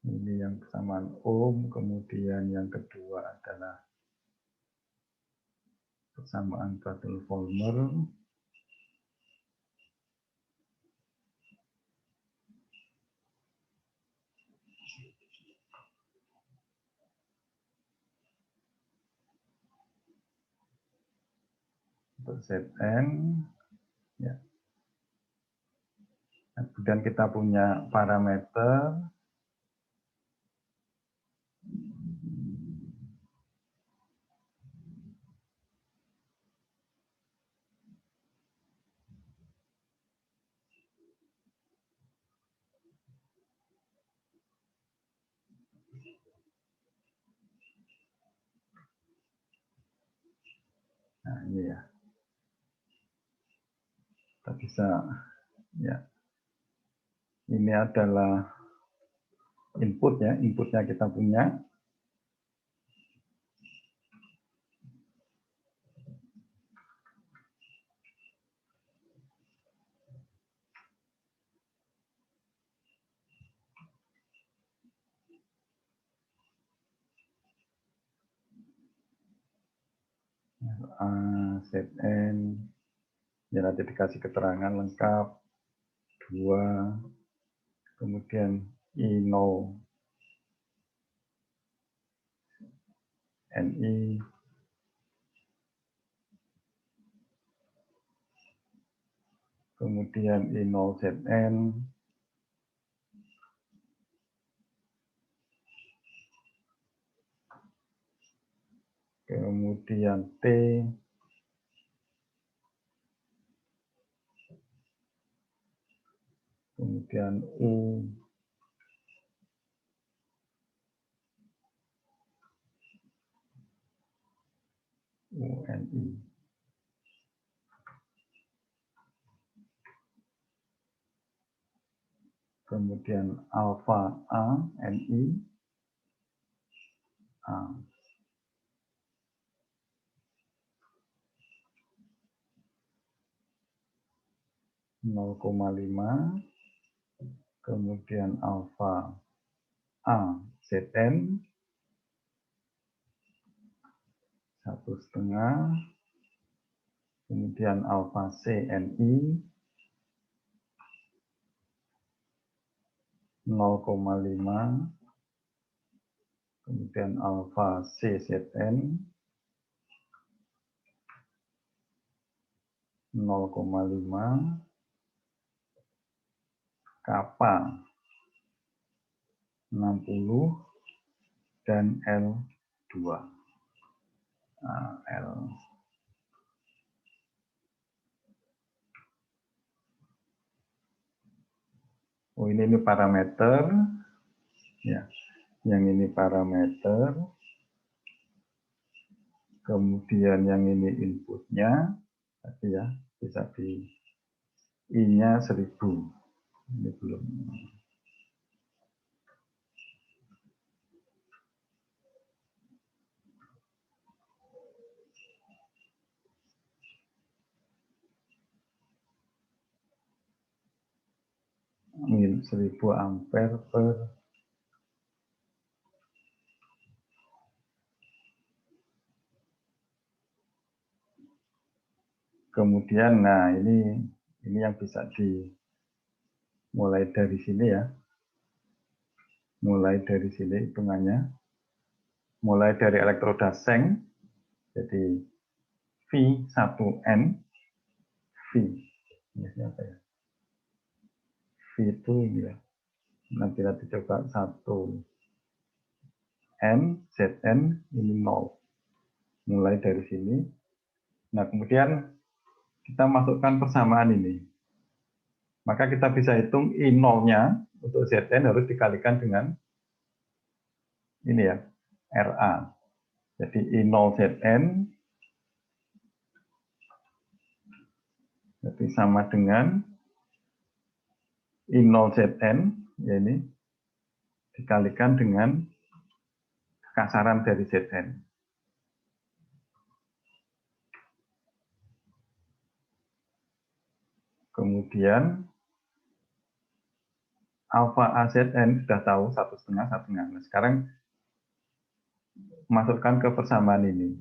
ini yang persamaan Ohm, kemudian yang kedua adalah persamaan Battle-Volmer, untuk Zn. Ya. Kemudian kita punya parameter nah ini ya, kita bisa ya, ini adalah input ya, inputnya kita punya. Zn, ya nanti dikasih keterangan lengkap 2, kemudian I0 Ni, kemudian I0 Zn, kemudian T, kemudian U, UNI. Kemudian alfa A, Ni, A. (0,5), kemudian alfa A, Zn, 1,5, kemudian alfa C, Ni, 0,5, kemudian alfa C, Zn, 0,5, kappa 60, dan L2. Nah, L. Oh, ini parameter. Ya, yang ini parameter. Kemudian yang ini inputnya. Tadi ya, bisa di I-nya 1000. Ini belum. Ini 1000 ampere per. Kemudian, nah ini yang bisa dimulai dari sini ya. Mulai dari sini hitungannya. Mulai dari elektroda seng. Jadi V1N, V, ini apa ya? V itu ini ya. Nanti coba 1 N, Zn, ini 0. Mulai dari sini. Nah, kemudian kita masukkan persamaan ini. Maka kita bisa hitung I0-nya untuk Zn harus dikalikan dengan ini ya, Ra. Jadi I0 Zn jadi sama dengan I0 Zn, ya ini, dikalikan dengan kasaran dari Zn. Kemudian alfa AZN sudah tahu 1,5, 1,5. Nah, sekarang masukkan ke persamaan ini.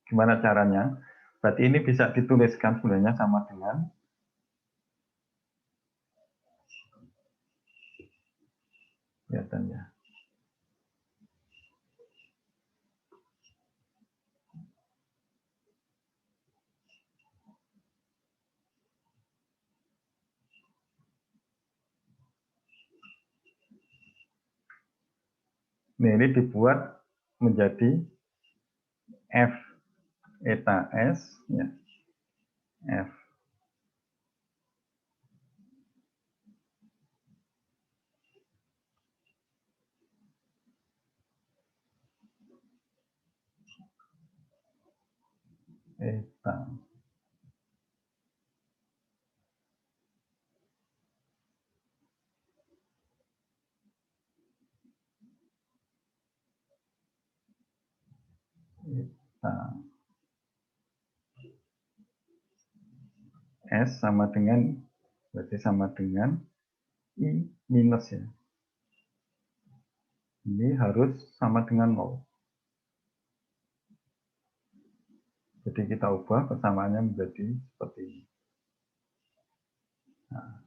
Gimana caranya? Berarti ini bisa dituliskan sebenarnya sama dengan kelihatannya. Nah, ini dibuat menjadi F eta S, ya. F eta eta S sama dengan, berarti sama dengan I minus ya. Ini harus sama dengan 0. Jadi kita ubah persamaannya menjadi seperti ini. Nah,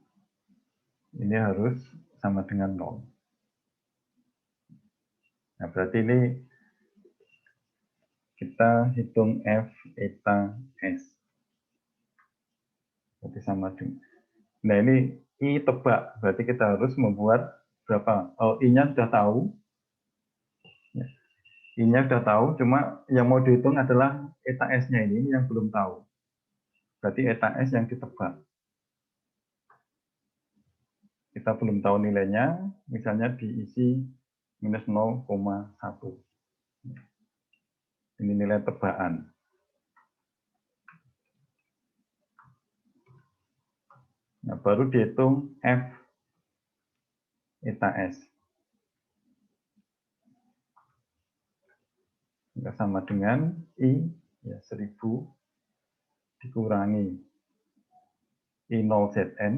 ini harus sama dengan 0. Nah, berarti ini kita hitung F eta S. Berarti sama dengan. Nah, ini I tebak. Berarti kita harus membuat berapa? Oh, I-nya sudah tahu. Ya. I-nya sudah tahu, cuma yang mau dihitung adalah eta S-nya ini yang belum tahu. Berarti eta S yang ditebak. Kita belum tahu nilainya, misalnya diisi minus 0,1. Ini nilai tebakan. Nah, baru dihitung F eta S. Kita sama dengan I, ya 1000 dikurangi I0Zn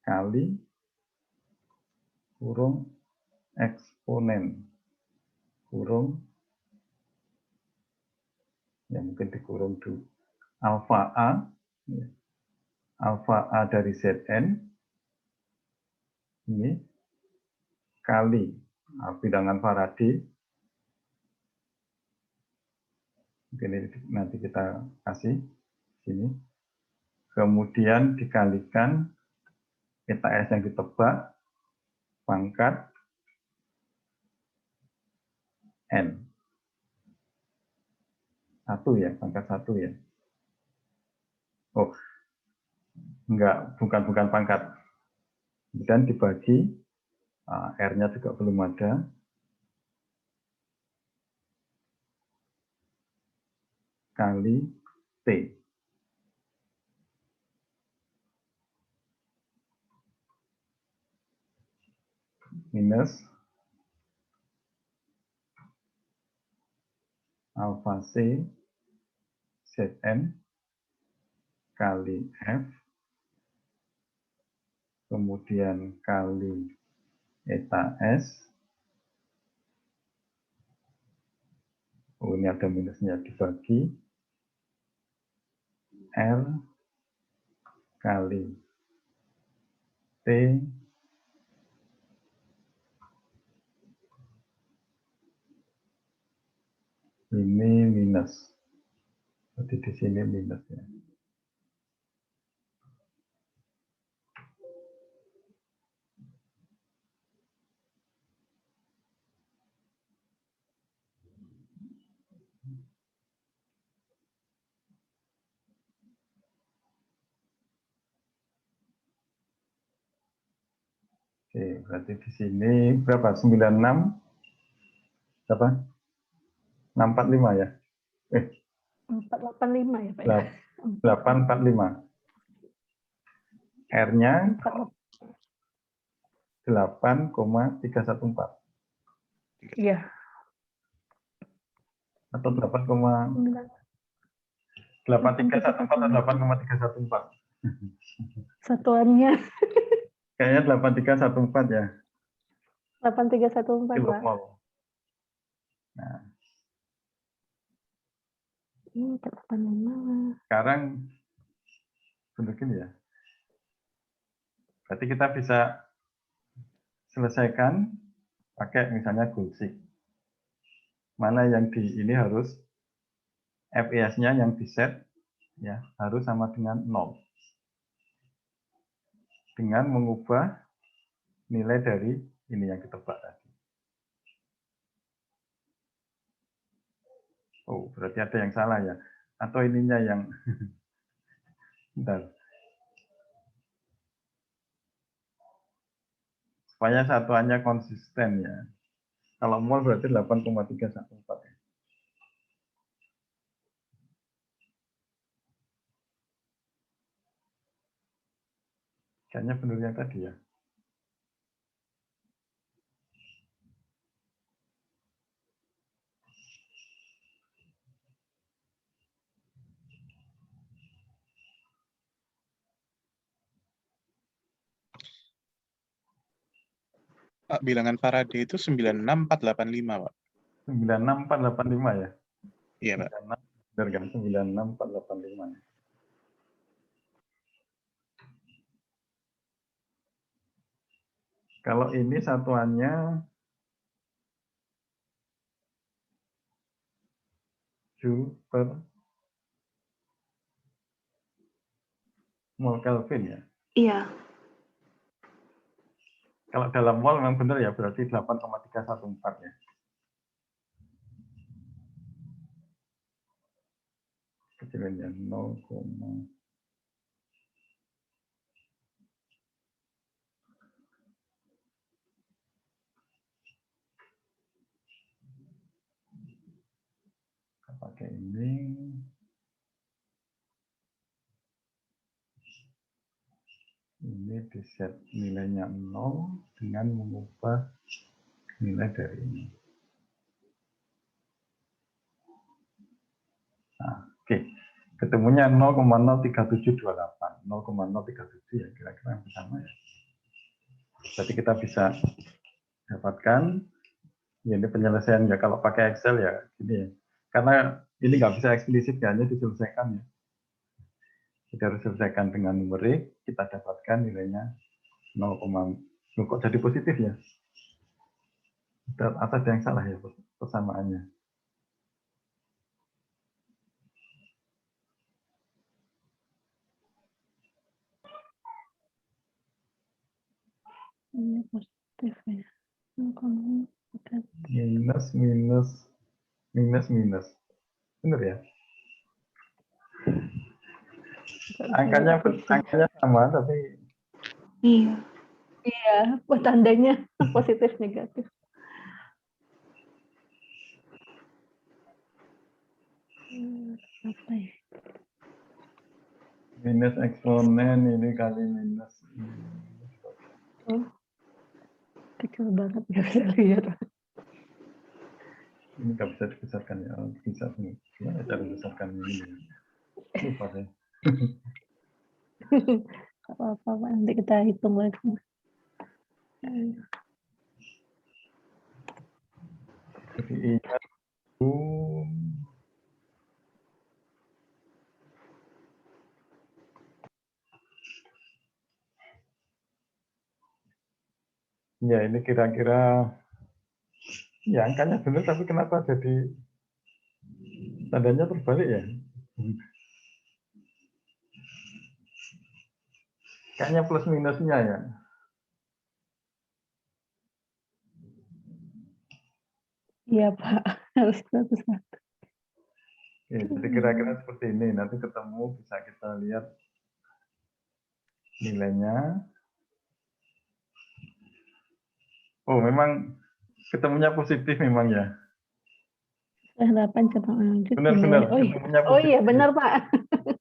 kali kurung eksponen kurung, ya mungkin dikurung dulu, alfa A, ya, alfa A dari Zn, ini kali bilangan Faraday, mungkin ini nanti kita kasih sini, kemudian dikalikan eta S yang ditebak pangkat N. 1 ya, pangkat 1 ya. Oh, enggak, bukan pangkat. Dan dibagi, R-nya juga belum ada. Kali T. Minus alfa C Zn kali F, kemudian kali eta S, oh ini ada minusnya, dibagi R kali T ini minus, jadi di sini minus ya. Oke, berarti di sini berapa? 96 berapa? 645 ya? 485 ya, Pak ya? 845. R-nya 8,314. Iya. Atau 8,8314 atau 8,314. Satuannya Kayaknya 8314 ya. 8314, Pak. Kilomol. Nah, 85. sekarang begini ya. Berarti kita bisa selesaikan pakai misalnya Gulsik. Mana yang di ini harus FES-nya yang di set ya harus sama dengan 0. Dengan mengubah nilai dari ini yang ditebak tadi. Oh, berarti ada yang salah ya. Atau ininya yang bentar. Supaya satuannya konsisten ya. Kalau mol berarti 8,314 ya. Kayaknya benar yang tadi ya. Pak, bilangan Faraday itu 96485, Pak. 96485 ya. Iya, Pak. 96, benar kan? 96485 ya. Kalau ini satuannya Joule per mol Kelvin ya. Iya. Kalau dalam mol memang benar ya, berarti 8,314 ya. Kecilannya 0, pakai ini. Ini di set nilainya 0 dengan mengubah nilai dari ini. Nah, oke. Ketemunya 0,03728. 0,037 ya, kira-kira yang sama ya. Jadi kita bisa dapatkan, ya ini penyelesaian ya, kalau pakai Excel ya, gini ya. Karena ini nggak bisa eksplisit, hanya diselesaikan ya. Kita harus selesaikan dengan numerik, kita dapatkan nilainya 0, kok jadi positif ya? Atau ada yang salah ya persamaannya? Ini positif ya. Minus. Benar ya? Angkanya sama, tapi Iya. Iya, tandanya positif negatif. Apa ya? minus eksponen ini kali minus. Oh, kecil banget nggak bisa lihat. Ini nggak bisa dibesarkan ya. Bisa nih. Gimana cara membesarkan ini? Lupa deh. Apa-apa, nanti kita hitung lagi. Jadi ingat ya ini kira-kira ya angkanya benar, tapi kenapa jadi tandanya terbalik ya? Kayaknya plus minusnya ya. Iya Pak, harus satu-satu. Oke, jadi kira-kira seperti ini. Nanti ketemu bisa kita lihat nilainya. Oh, memang ketemunya positif memang ya. 8 cabang anodik. Benar-benar. Oh iya benar Pak.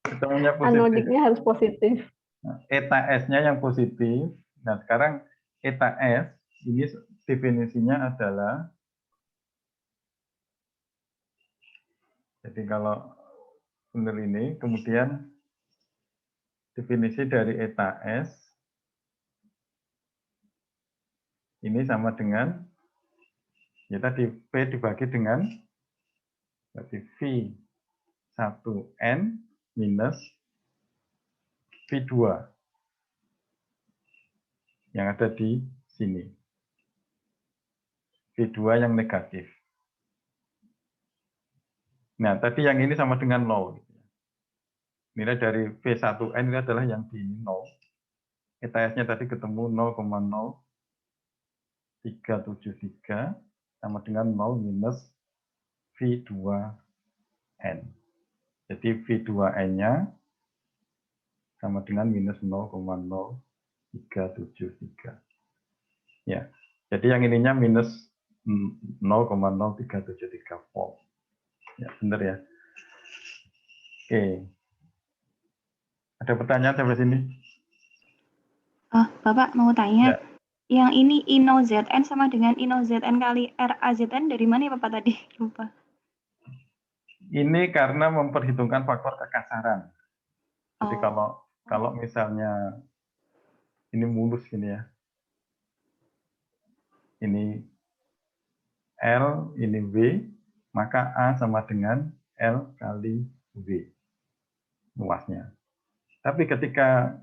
Ketemunya positif. Anodiknya harus positif. Nah, eta S-nya yang positif. Nah, sekarang eta S ini definisinya adalah, jadi kalau benar ini, kemudian definisi dari eta S ini sama dengan, ya tadi P dibagi dengan, berarti V1N minus V2 yang ada di sini. V2 yang negatif. Nah, tadi yang ini sama dengan 0. Nilai dari V1N ini adalah yang di 0. ETS-nya tadi ketemu 0,0 373 sama dengan 0 minus V2N. Jadi V2N-nya sama dengan minus 0,0373. Ya, jadi yang ininya minus 0,0373 volt. Ya, benar ya. Oke. Ada pertanyaan sampai sini? Bapak mau tanya, Ya. yang ini Ino ZN sama dengan Ino ZN kali RAZN dari mana ya Bapak tadi? Lupa. Ini karena memperhitungkan faktor kekasaran. Jadi Oh. kalau misalnya ini mulus gini ya. Ini L, ini W, maka A sama dengan L kali W luasnya. Tapi ketika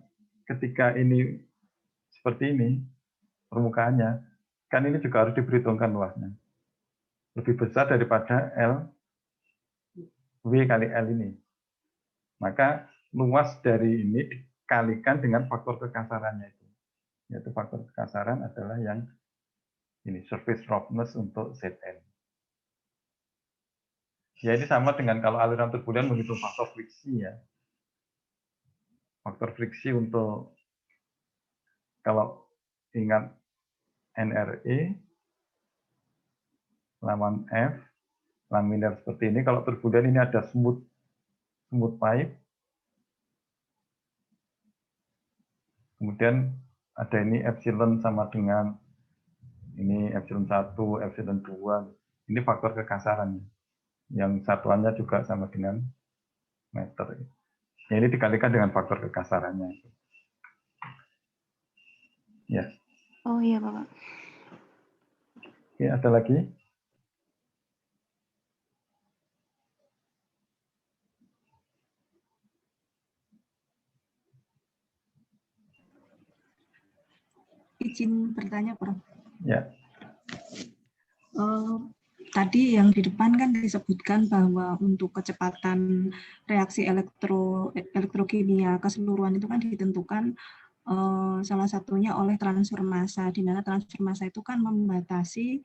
ini seperti ini permukaannya, kan ini juga harus diperhitungkan luasnya. Lebih besar daripada L W kali L ini. Maka luas dari ini dikalikan dengan faktor kekasarannya itu. Yaitu faktor kekasaran adalah yang ini, surface roughness untuk Zn. Ya ini sama dengan kalau aliran turbulen menghitung faktor friksi ya. Faktor friksi untuk, kalau ingat NRE, lawan F, laminar seperti ini, kalau turbulen ini ada smooth pipe, kemudian ada ini epsilon sama dengan ini epsilon 1, epsilon 2, ini faktor kekasaran, yang satuannya juga sama dengan meter. Ya, ini dikalikan dengan faktor kekasarannya. Ya. Oh iya Bapak. Oke, ada lagi? Izin bertanya, Prof. Ya. Tadi yang di depan kan disebutkan bahwa untuk kecepatan reaksi elektrokimia keseluruhan itu kan ditentukan salah satunya oleh transfer massa, di mana transfer massa itu kan membatasi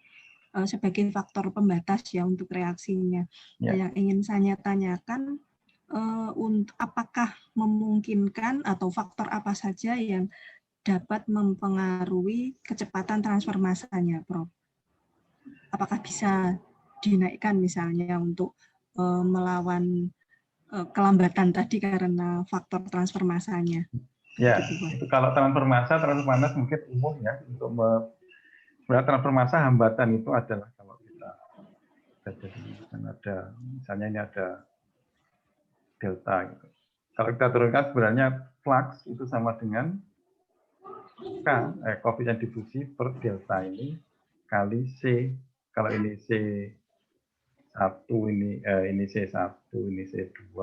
sebagai faktor pembatas ya untuk reaksinya. Ya. Yang ingin saya tanyakan, apakah memungkinkan atau faktor apa saja yang dapat mempengaruhi kecepatan transfer massanya, Prof? Apakah bisa dinaikkan misalnya untuk melawan kelambatan tadi karena faktor transfer massanya? Ya, gitu, itu kalau transfer massa mungkin umum ya, untuk sebenarnya transfer massa hambatan itu adalah kalau kita ada misalnya ini ada delta gitu. Kalau kita turunkan sebenarnya flux itu sama dengan K, koefisien difusi per delta ini kali C. Kalau ini C1, ini C1, ini C2,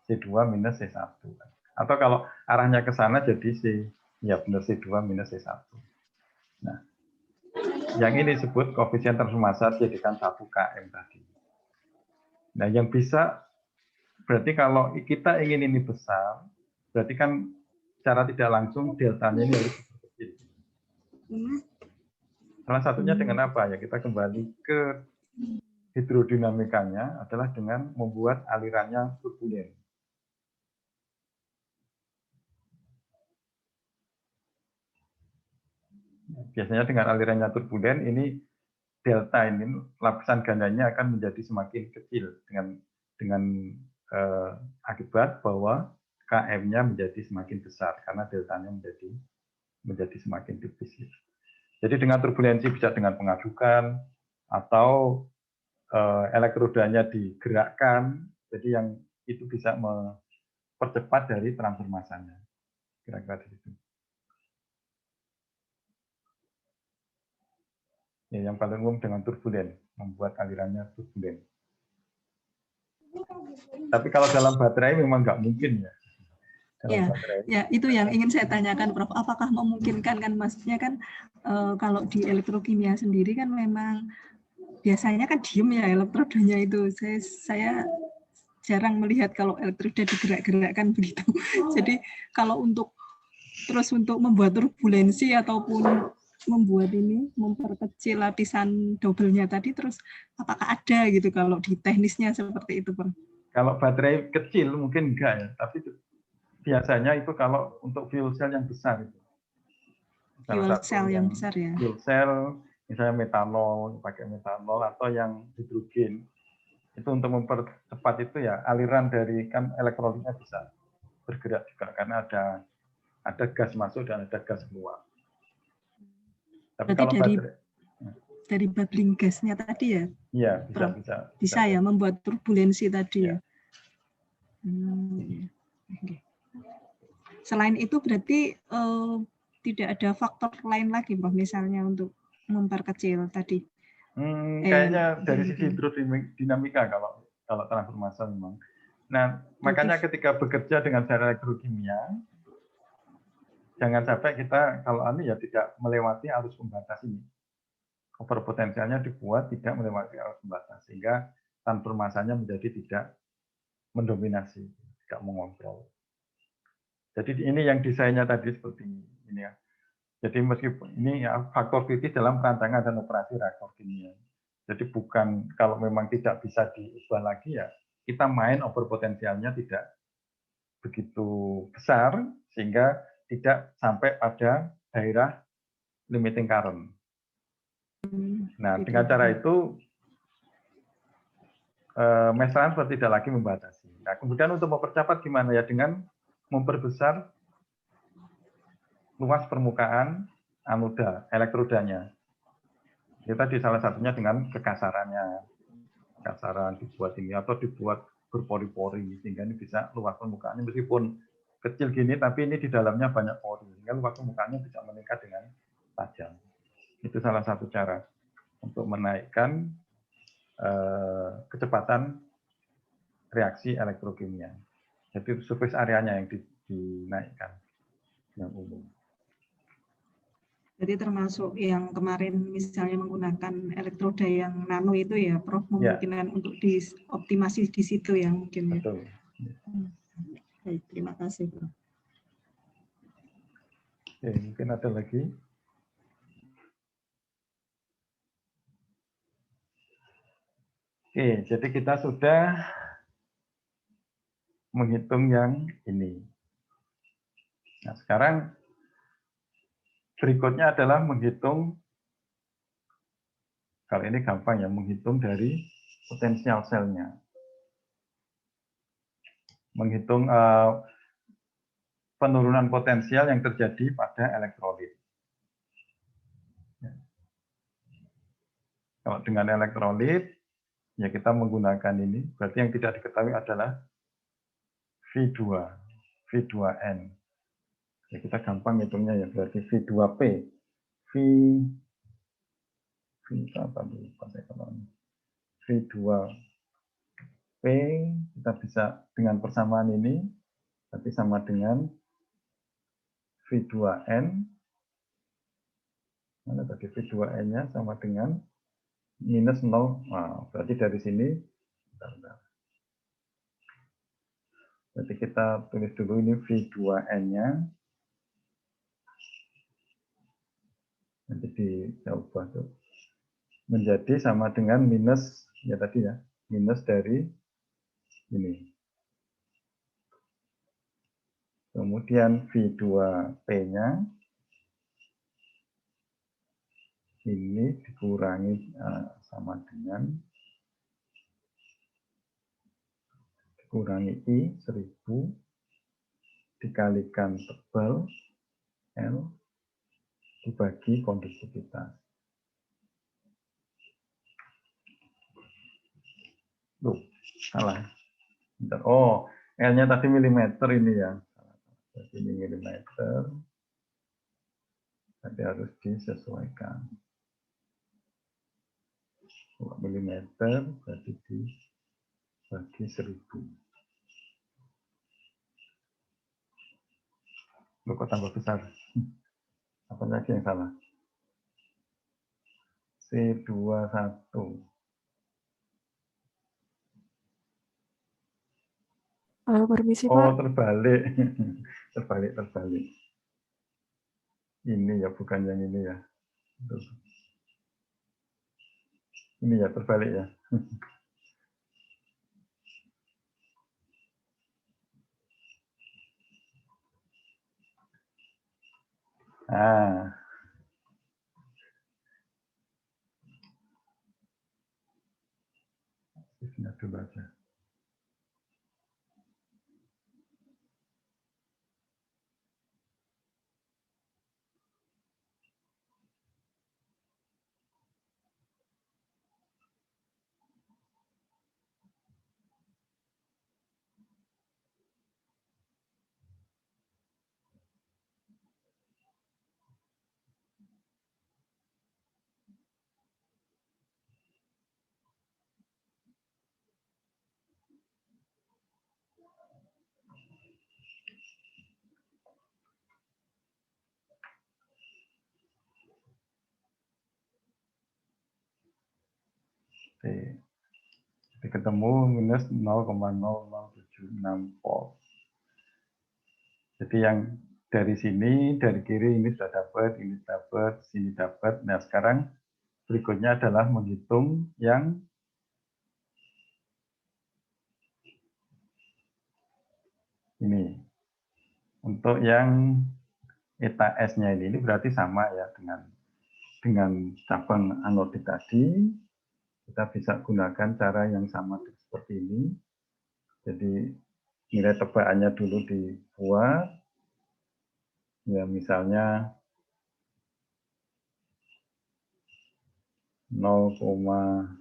C2 minus C1. Atau kalau arahnya ke sana jadi ya benar C2 minus C1. Nah, yang ini disebut koefisien transfer massa jadikan 1 km tadi. Nah, yang bisa, berarti kalau kita ingin ini besar, berarti kan secara tidak langsung deltanya ini harus kecil. Salah satunya dengan apa? Ya kita kembali ke hidrodinamikanya adalah dengan membuat alirannya turbulen. Biasanya dengan alirannya turbulen ini delta ini lapisan gandanya akan menjadi semakin kecil dengan akibat bahwa Km-nya menjadi semakin besar karena deltanya menjadi semakin tipis. Jadi dengan turbulensi bisa dengan pengadukan atau elektrodanya digerakkan, jadi yang itu bisa mempercepat dari transfer massanya. Kira-kira di situ. Ya, yang paling umum dengan turbulen, membuat alirannya turbulen. Tapi kalau dalam baterai memang nggak mungkin ya. Ya, itu yang ingin saya tanyakan, Prof. Apakah memungkinkan kan? Maksudnya kan kalau di elektrokimia sendiri kan memang biasanya kan diem ya elektrodanya itu. Saya jarang melihat kalau elektroda digerak-gerakkan begitu. Jadi kalau untuk membuat turbulensi ataupun membuat ini, memperkecil lapisan double-nya tadi, terus apakah ada gitu kalau di teknisnya seperti itu, Bang? Kalau baterai kecil mungkin enggak ya, tapi biasanya itu kalau untuk fuel cell yang besar itu. Fuel cell yang besar ya. Fuel cell, misalnya metanol, pakai metanol atau yang hidrogen. Itu untuk mempercepat itu ya aliran dari kan elektrolitnya bisa bergerak juga karena ada gas masuk dan ada gas keluar. Tapi Berarti kalau dari bubbling gasnya tadi ya? Iya, Prof? bisa. Bisa ya, membuat turbulensi tadi ya. Ya. Oke. Selain itu berarti tidak ada faktor lain lagi, Prof, misalnya untuk memperkecil tadi. Kayaknya dari sisi hidrodinamika kalau transformasi memang. Nah, makanya ketika bekerja dengan cara elektrokimia, jangan sampai kita kalau ya tidak melewati arus pembatas ini. Overpotensialnya dibuat tidak melewati arus pembatas sehingga transformasinya menjadi tidak mendominasi, tidak mengontrol. Jadi ini yang desainnya tadi seperti ini ya. Jadi meskipun ini ya, faktor kritis dalam perancangan dan operasi reaktor kimia. Jadi bukan kalau memang tidak bisa diubah lagi ya kita main overpotensialnya tidak begitu besar sehingga tidak sampai pada daerah limiting current. Nah dengan cara itu mass transfer tidak lagi membatasi. Nah kemudian untuk mempercepat gimana ya dengan memperbesar luas permukaan anoda, elektrodanya. Kita di salah satunya dengan kekasarannya, kasaran dibuat ini atau dibuat berpori-pori sehingga ini bisa luas permukaannya meskipun kecil gini tapi ini di dalamnya banyak pori sehingga luas permukaannya bisa meningkat dengan tajam. Itu salah satu cara untuk menaikkan kecepatan reaksi elektrokimia. Jadi surface areanya yang dinaikkan yang umum. Jadi termasuk yang kemarin misalnya menggunakan elektroda yang nano itu ya, Prof, memungkinkan untuk dioptimasi di situ ya mungkin ya. Betul. Baik, terima kasih, Prof. Oke, mungkin ada lagi. Oke, jadi kita sudah menghitung yang ini. Nah, sekarang berikutnya adalah menghitung, kalau ini gampang ya, menghitung dari potensial selnya. Menghitung penurunan potensial yang terjadi pada elektrolit. Kalau dengan elektrolit, ya kita menggunakan ini, berarti yang tidak diketahui adalah V2, V2N. Ya, kita gampang hitungnya ya, berarti V2P. V2P, kita bisa dengan persamaan ini, berarti sama dengan V2N. Mana tadi V2N-nya sama dengan minus 0. Nah, berarti dari sini, bentar. Berarti kita tulis dulu ini V2N-nya. Nanti diubah tuh. Menjadi sama dengan minus, ya tadi ya, minus dari ini. Kemudian V2P-nya ini dikurangi sama dengan dikurangi I 1000 dikalikan tebal L dibagi konduktivitas. Loh, salah. Bentar. Oh, L-nya tadi milimeter ini ya. Jadi ini milimeter. Jadi harus disesuaikan. 2 milimeter berarti dibagi 1000. Loh, kok tambah besar? Apa lagi yang salah? C21. Permisi, Oh, Pak. terbalik. Terbalik. Ini ya, bukan yang ini ya. Ini ya terbalik ya. Ah, shift-nya dulu aja. Oke. Jadi ketemu minus 0,0076 volt. Jadi yang dari sini, dari kiri ini sudah dapat, ini dapat, sini dapat. Nah sekarang berikutnya adalah menghitung yang ini. Untuk yang eta S-nya ini berarti sama ya dengan cabang anodik tadi. Kita bisa gunakan cara yang sama seperti ini. Jadi nilai tebakannya dulu dibuat. Ya misalnya 0,04.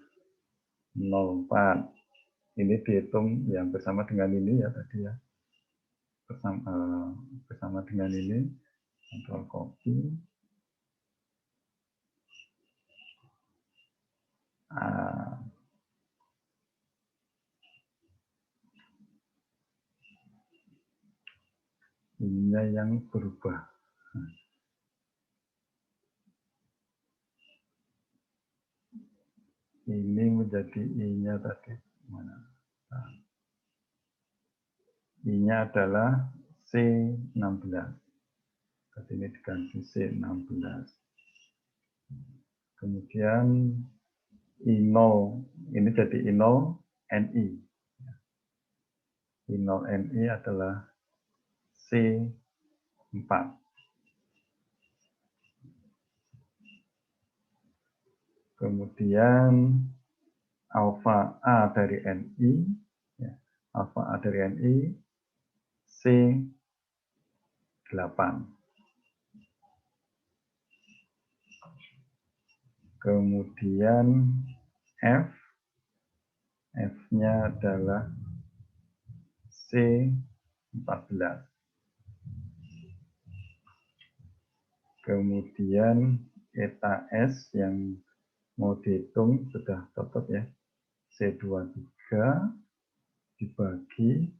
Ini dihitung yang bersama dengan ini ya tadi ya. Bersama dengan ini. Control copy. Ininya yang berubah. Ini menjadi I-nya tadi. Mana? Nah. I-nya adalah C16. Tadi ini diganti C16. Kemudian I0, ini jadi I0 NI. I0 NI adalah C4. Kemudian alfa A dari NI, ya, alfa A dari NI, C8. Kemudian F, F-nya adalah C14. Kemudian eta S yang mau dihitung sudah cocok ya. C23 dibagi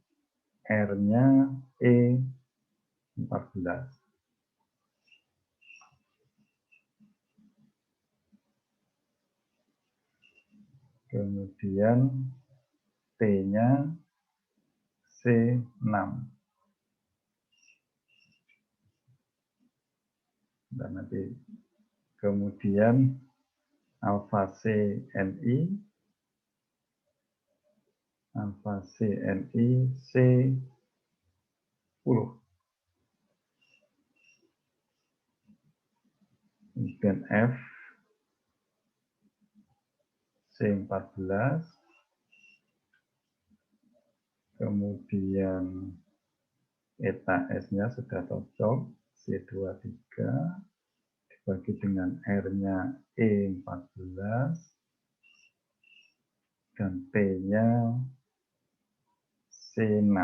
R-nya E14. Kemudian T-nya C6. Dan nanti kemudian alfa CNI, alfa CNI C10. Kemudian F C14. Kemudian eta S-nya sudah cocok, C23 dibagi dengan R-nya E14 dan T-nya C6.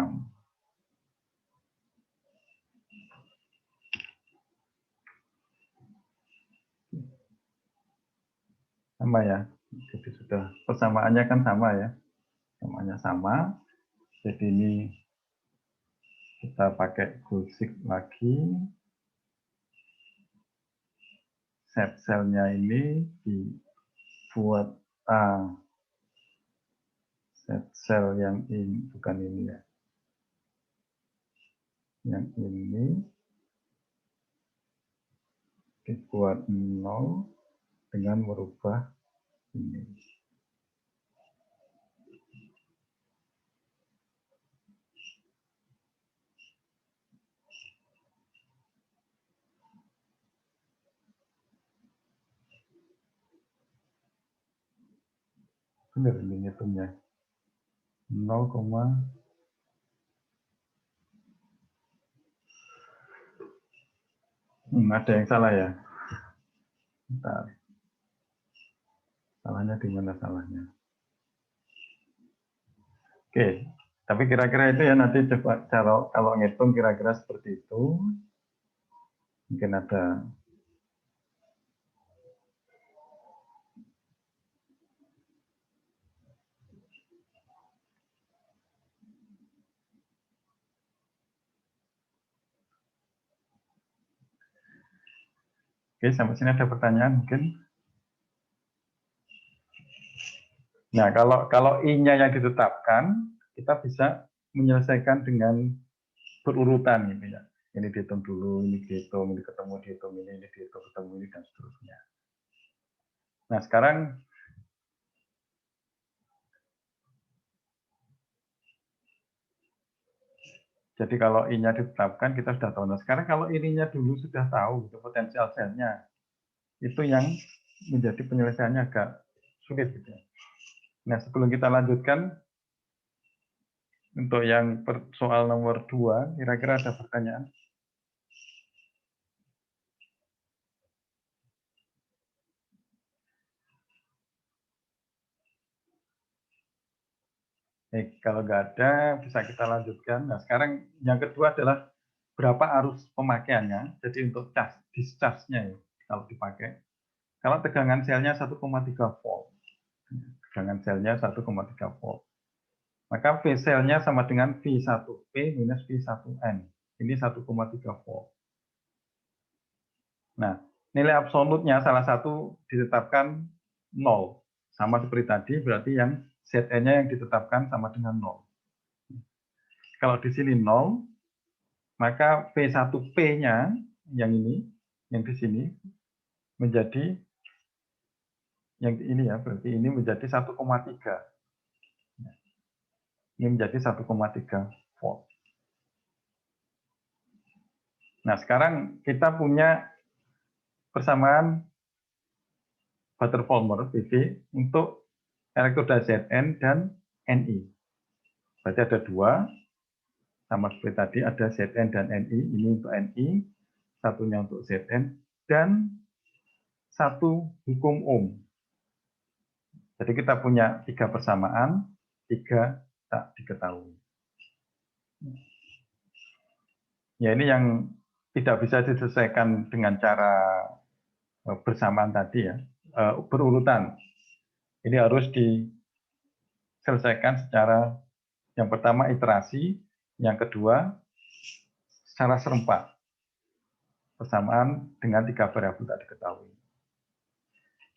Sama ya, jadi sudah persamaannya kan sama ya, samaannya sama. Jadi ini kita pakai gulsik lagi. Set selnya ini dibuat set sel yang ini, bukan ini ya. Yang ini dibuat 0 dengan merubah ini. Benar ini hitungnya. 0, ada yang salah ya. Bentar. Salahnya di mana salahnya? Oke, tapi kira-kira itu ya nanti coba kalau ngitung kira-kira seperti itu. Mungkin ada. Oke, sampai sini ada pertanyaan mungkin. Nah, kalau I-nya yang ditetapkan, kita bisa menyelesaikan dengan berurutan gitu ya. Ini dihitung dulu, ini dihitung, ini ketemu dihitung, ini dihitung, ketemu ini, dan seterusnya. Nah, sekarang jadi kalau I-nya ditetapkan, kita sudah tahu. Nah, sekarang kalau ininya dulu sudah tahu, gitu, potensial selnya, itu yang menjadi penyelesaiannya agak sulit. Gitu. Nah, sebelum kita lanjutkan, untuk yang soal nomor 2, kira-kira ada pertanyaan? Kalau nggak ada, bisa kita lanjutkan. Nah, sekarang yang kedua adalah berapa arus pemakaiannya. Jadi untuk discharge-nya ya, kalau dipakai. Kalau tegangan selnya 1,3 volt. Tegangan selnya 1,3 volt. Maka V selnya sama dengan V1P minus V1N. Ini 1,3 volt. Nah, nilai absolutnya salah satu ditetapkan 0. Sama seperti tadi, berarti yang Zn-nya yang ditetapkan sama dengan 0. Kalau di sini 0, maka V1P-nya yang ini, yang di sini, menjadi, yang ini ya, berarti ini menjadi 1,3. Ini menjadi 1,3 volt. Nah, sekarang kita punya persamaan Butterfalmer PV untuk elektroda Zn dan Ni. Berarti ada 2, sama seperti tadi ada Zn dan Ni. Ini untuk Ni, satunya untuk Zn, dan satu hukum Ohm. Jadi kita punya 3 persamaan, 3 tak diketahui. Ya, ini yang tidak bisa diselesaikan dengan cara bersamaan tadi ya, berurutan. Ini harus diselesaikan secara, yang pertama iterasi, yang kedua secara serempak. Persamaan dengan 3 variabel tak diketahui.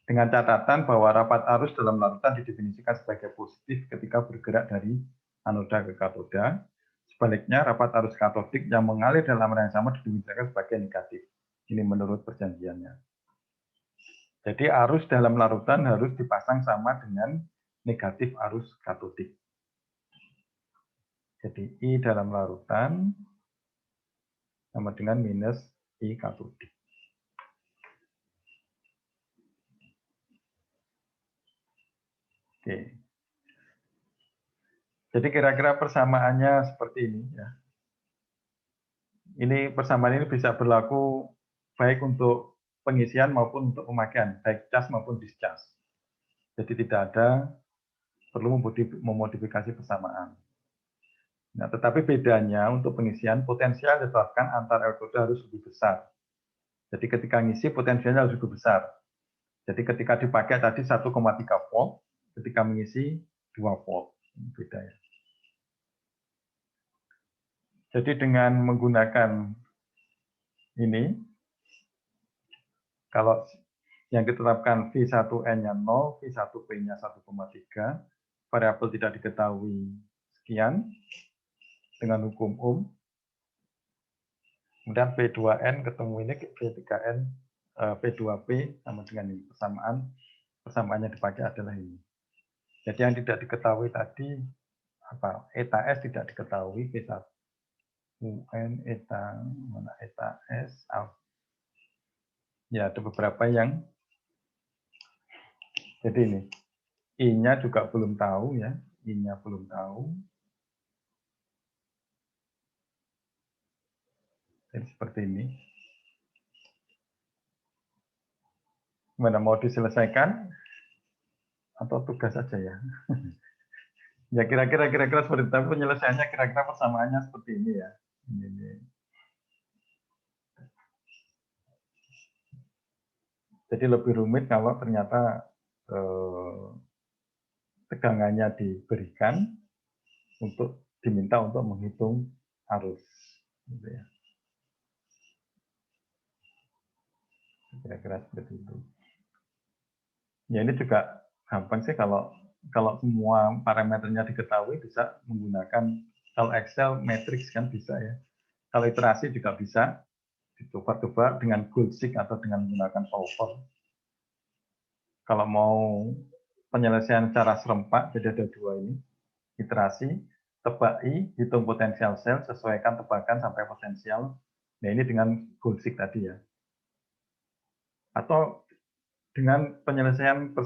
Dengan catatan bahwa rapat arus dalam larutan didefinisikan sebagai positif ketika bergerak dari anoda ke katoda. Sebaliknya, rapat arus katodik yang mengalir dalam arah yang sama didefinisikan sebagai negatif. Ini menurut perjanjiannya. Jadi arus dalam larutan harus dipasang sama dengan negatif arus katodik. Jadi I dalam larutan sama dengan minus I katodik. Oke. Jadi kira-kira persamaannya seperti ini ya. Ini persamaan ini bisa berlaku baik untuk pengisian maupun untuk pemakaian, baik cas maupun discharge. Jadi tidak ada perlu memodifikasi persamaan. Nah, tetapi bedanya untuk pengisian potensial ditetapkan antar elektroda harus lebih besar. Jadi ketika ngisi potensialnya harus lebih besar. Jadi ketika dipakai tadi 1,3 volt, ketika mengisi 2 volt. Beda ya. Jadi dengan menggunakan ini, kalau yang ditetapkan V1N-nya 0, V1P-nya 1,3, variabel tidak diketahui sekian, dengan hukum Ohm, kemudian V2N ketemu ini, V3N P2P sama dengan ini. Persamaannya dipakai adalah ini. Jadi yang tidak diketahui tadi, apa, eta S tidak diketahui, P1 UN, eta, mana eta S, ya ada beberapa yang, jadi ini, I-nya juga belum tahu ya, I-nya belum tahu. Jadi seperti ini. Gimana, mau diselesaikan atau tugas saja ya? Ya kira-kira seperti itu, tapi penyelesaiannya kira-kira persamaannya seperti ini ya. Ini. Jadi lebih rumit kalau ternyata tegangannya diberikan untuk diminta untuk menghitung arus. Gitu ya. Kira-kira seperti itu. Ya ini juga gampang sih kalau semua parameternya diketahui bisa menggunakan, kalau Excel matrix kan bisa ya. Kalau iterasi juga bisa dicoba-coba dengan Goldseek atau dengan menggunakan Solver. Kalau mau penyelesaian secara serempak, jadi ada dua ini, iterasi, tebak I, hitung potensial sel, sesuaikan tebakan sampai potensial. Nah ini dengan Goldseek tadi ya. Atau dengan penyelesaian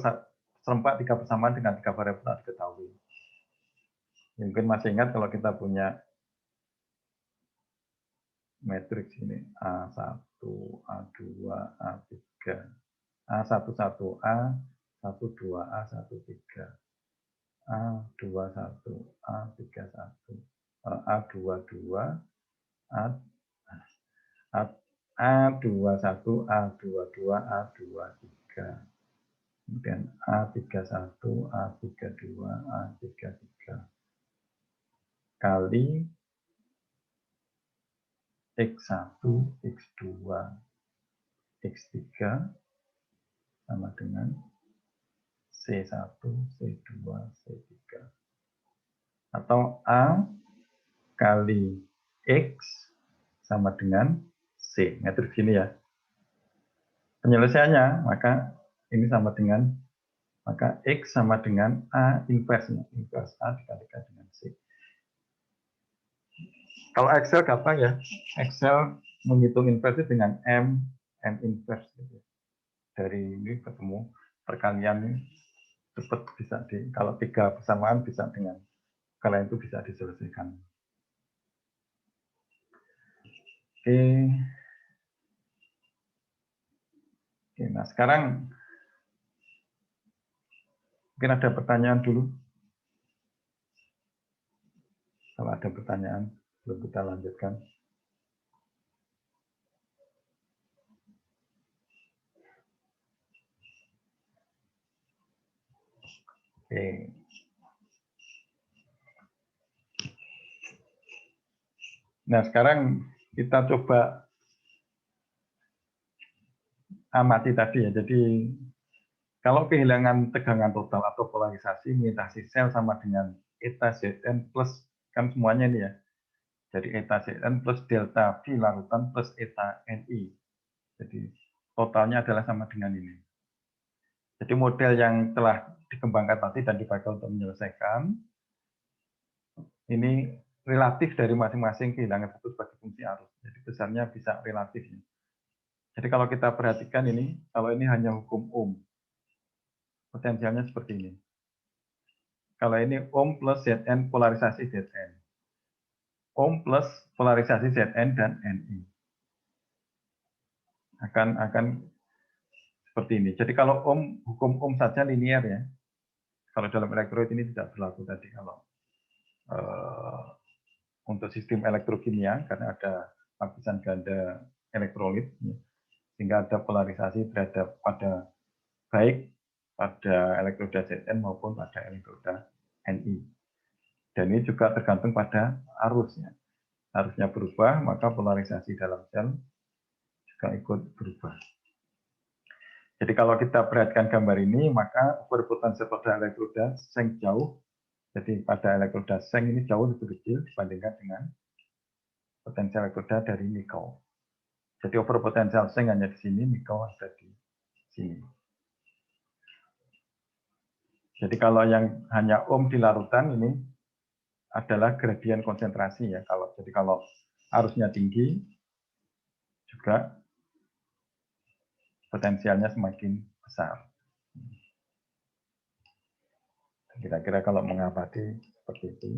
serempak 3 persamaan dengan 3 variabel diketahui. Ya, mungkin masih ingat kalau kita punya matriks ini A1, A2, A3, A11A, 12A, 13, A21, A31, A22, A21, A22, A23, kemudian A31, A32, A33 kali X1, X2, X3 sama dengan C1, C2, C3. Atau A kali X sama dengan C. Matriks ini ya. Penyelesaiannya, maka ini sama dengan, maka X sama dengan A inversnya. Invers A dikalikan dengan C. Kalau Excel gampang ya. Excel menghitung inversi dengan M inverse. Dari ini ketemu perkalian ini cepat bisa kalau 3 persamaan bisa dengan kalian itu bisa diselesaikan. Oke. Oke, nah sekarang mungkin ada pertanyaan dulu. Kalau ada pertanyaan, belum kita lanjutkan. Oke. Nah, sekarang kita coba amati tadi ya. Jadi, kalau kehilangan tegangan total atau polarisasi, mutasi sel sama dengan eta Zn plus, kan semuanya ini ya. Jadi, eta Zn plus delta V larutan plus eta Ni. Jadi, totalnya adalah sama dengan ini. Jadi, model yang telah dikembangkan tadi dan dipakai untuk menyelesaikan, ini relatif dari masing-masing kehilangan satu sebagai fungsi arus. Jadi besarnya bisa relatif. Jadi kalau kita perhatikan ini, kalau ini hanya hukum Ohm, potensialnya seperti ini. Kalau ini Ohm plus Zn polarisasi Zn. Ohm plus polarisasi Zn dan Ni. Akan seperti ini. Jadi kalau Ohm, hukum Ohm saja linear ya. Kalau dalam elektrolit ini tidak berlaku tadi kalau untuk sistem elektrokimia karena ada lapisan ganda elektrolit sehingga ada polarisasi terhadap pada baik pada elektroda Zn maupun pada elektroda Ni. Dan ini juga tergantung pada arusnya. Arusnya berubah maka polarisasi dalam sel juga ikut berubah. Jadi kalau kita perhatikan gambar ini maka ukur potensial pada elektroda seng jauh. Jadi pada elektroda seng ini jauh lebih kecil dibandingkan dengan potensial elektroda dari nikel. Jadi over potential zinc hanya di sini, nikel ada di sini. Jadi kalau yang hanya ohm di larutan ini adalah gradien konsentrasi ya. Jadi kalau arusnya tinggi juga potensialnya semakin besar. Kira-kira kalau mengamati seperti itu.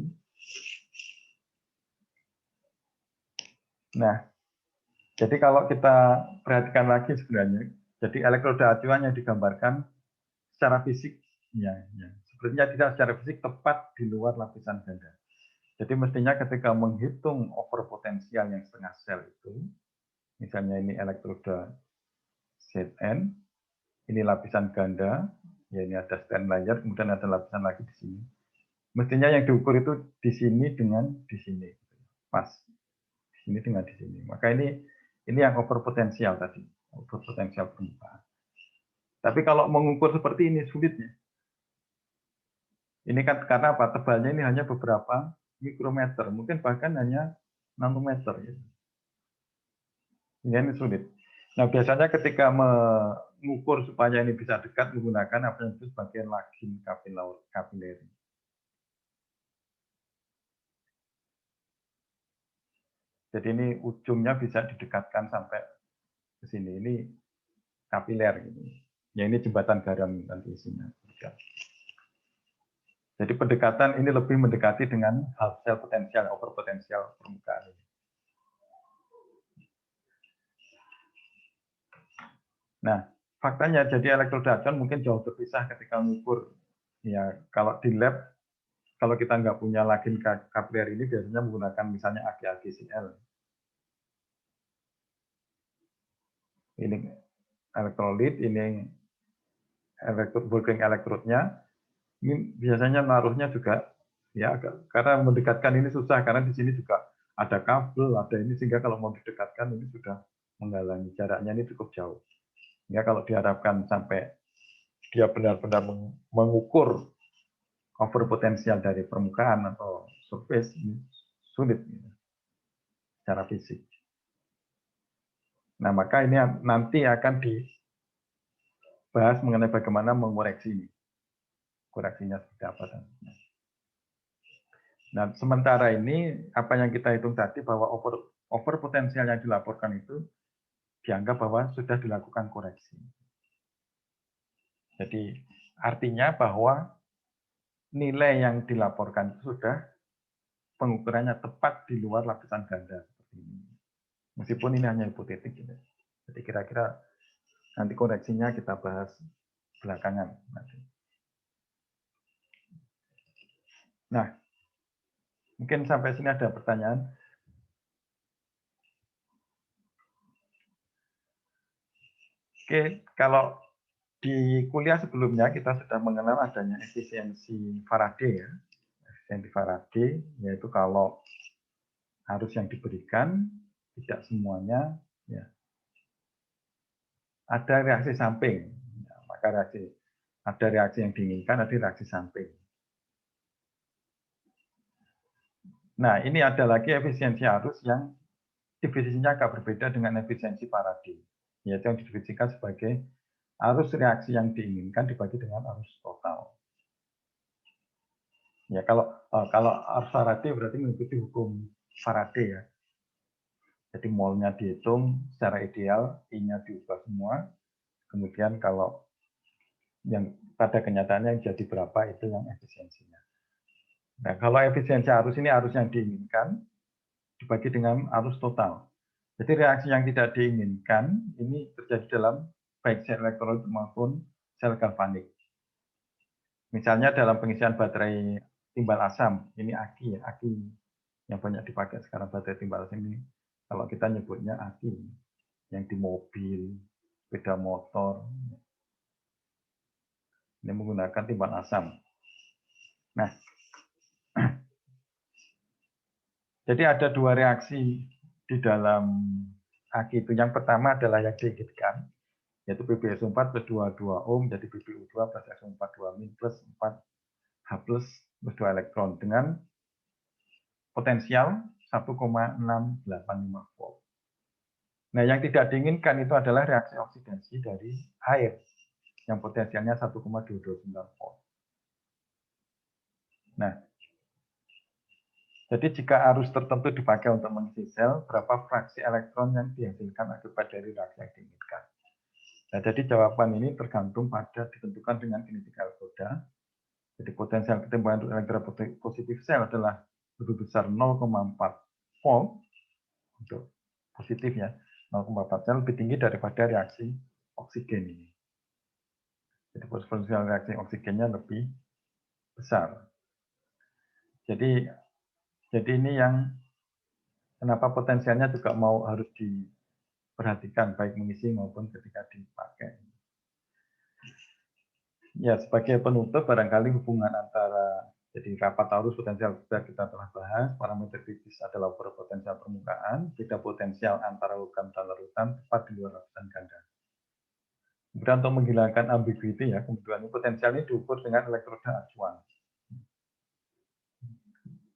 Nah, jadi kalau kita perhatikan lagi sebenarnya, jadi elektroda acuan yang digambarkan secara fisik, ya, sebenarnya tidak secara fisik tepat di luar lapisan ganda. Jadi mestinya ketika menghitung over potensial yang setengah sel itu, misalnya ini elektroda Zn, ini lapisan ganda, ya ini ada stand layer, kemudian ada lapisan lagi di sini. Mestinya yang diukur itu di sini dengan di sini, pas. Di sini dengan di sini. Maka ini yang over potensial tadi, over potensial permukaan. Tapi kalau mengukur seperti ini sulitnya. Ini kan karena apa? Tebalnya ini hanya beberapa mikrometer, mungkin bahkan hanya nanometer. Ya. Ini sulit. Nah, biasanya ketika mengukur supaya ini bisa dekat menggunakan apa yang disebut sebagai lagin kapilleri. Jadi ini ujungnya bisa didekatkan sampai ke sini. Ini kapiler. Gitu. Ya ini jembatan garam nanti isinya. Jadi pendekatan ini lebih mendekati dengan half cell potensial, over potensial permukaan ini. Nah, faktanya jadi elektroda acuan mungkin jauh terpisah ketika mengukur. Ya, kalau di lab, kalau kita nggak punya lagin kapiler ini biasanya menggunakan misalnya AgAgCl. Ini elektrolit, ini working elektrotnya. Ini biasanya naruhnya juga ya karena mendekatkan ini susah karena di sini juga ada kabel, ada ini sehingga kalau mau didekatkan ini sudah menghalangi, jaraknya ini cukup jauh. Ya kalau diharapkan sampai dia benar-benar mengukur over potensial dari permukaan atau surface ini sulit secara fisik. Nah maka ini nanti akan dibahas mengenai bagaimana mengoreksi ini. Koreksinya seperti apa. Nah, sementara ini apa yang kita hitung tadi bahwa over potensial yang dilaporkan itu dianggap bahwa sudah dilakukan koreksi. Jadi artinya bahwa nilai yang dilaporkan itu sudah pengukurannya tepat di luar lapisan ganda seperti ini. Meskipun ini hanya hipotetik gitu. Jadi kira-kira nanti koreksinya kita bahas belakangan nanti. Nah, mungkin sampai sini ada pertanyaan. Oke, kalau di kuliah sebelumnya kita sudah mengenal adanya efisiensi Faraday ya. Efisiensi Faraday yaitu kalau arus yang diberikan tidak semuanya ya, ada reaksi samping. Ya, maka ada reaksi yang diinginkan, ada reaksi samping. Nah, ini ada lagi efisiensi arus yang definisinya agak berbeda dengan efisiensi Faraday, yaitu yang didefinisikan sebagai arus reaksi yang diinginkan dibagi dengan arus total. Ya, kalau arus Faraday berarti mengikuti hukum Faraday ya. Jadi molnya dihitung secara ideal, I-nya diubah semua. Kemudian kalau yang pada kenyataannya yang jadi berapa itu yang efisiensinya. Nah, kalau efisiensi arus ini arus yang diinginkan dibagi dengan arus total. Jadi reaksi yang tidak diinginkan ini terjadi dalam baik sel elektrolit maupun sel galvanik. Misalnya dalam pengisian baterai timbal asam, ini aki ya, aki yang banyak dipakai sekarang baterai timbal asam ini. Kalau kita nyebutnya aki, yang di mobil, sepeda motor, ini menggunakan timbal asam. Nah, jadi ada dua reaksi di dalam aki itu. Yang pertama adalah yang diinginkan, yaitu PbSO4 plus 22 ohm, jadi PbU2 plus SO4 2 min plus 4H plus 2 elektron dengan potensial 1,685 volt. Nah, yang tidak diinginkan itu adalah reaksi oksidasi dari air yang potensialnya 1,229 volt. Nah, jadi jika arus tertentu dipakai untuk mengisi sel, berapa fraksi elektron yang dihasilkan akibat dari reaksi yang diinginkan. Nah, jadi jawaban ini tergantung pada ditentukan dengan kinetika elektroda. Jadi potensial ketimbangan untuk elektropositif sel adalah lebih besar 0,4 volt untuk positifnya, 0,4 sel lebih tinggi daripada reaksi oksigen ini. Jadi potensial reaksi oksigennya lebih besar. Jadi ini yang kenapa potensialnya juga harus diperhatikan baik mengisi maupun ketika dipakai. Ya, sebagai penutup barangkali hubungan antara jadi rapat arus potensial kita telah bahas, parameter kritis adalah ukur potensial permukaan, beda potensial antara logam dan larutan tepat di luar lapisan ganda. Kemudian untuk menghilangkan ambiguity ya, kemudian potensial ini diukur dengan elektroda acuan.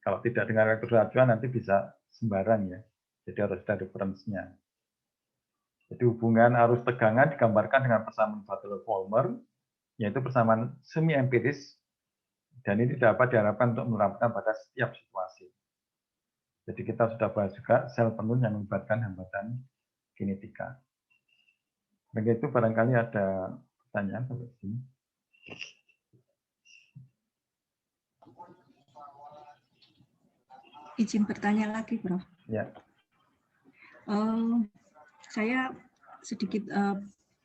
Kalau tidak dengan elektroda acuan nanti bisa sembarang ya, jadi harus ada referensinya. Jadi hubungan arus tegangan digambarkan dengan persamaan Butler-Volmer, yaitu persamaan semi empiris, dan ini dapat diharapkan untuk menerapkan pada setiap situasi. Jadi kita sudah bahas juga sel penuh yang melibatkan hambatan kinetika. Begitu barangkali ada pertanyaan sampai sini. Izin bertanya lagi, Prof. Ya. Saya sedikit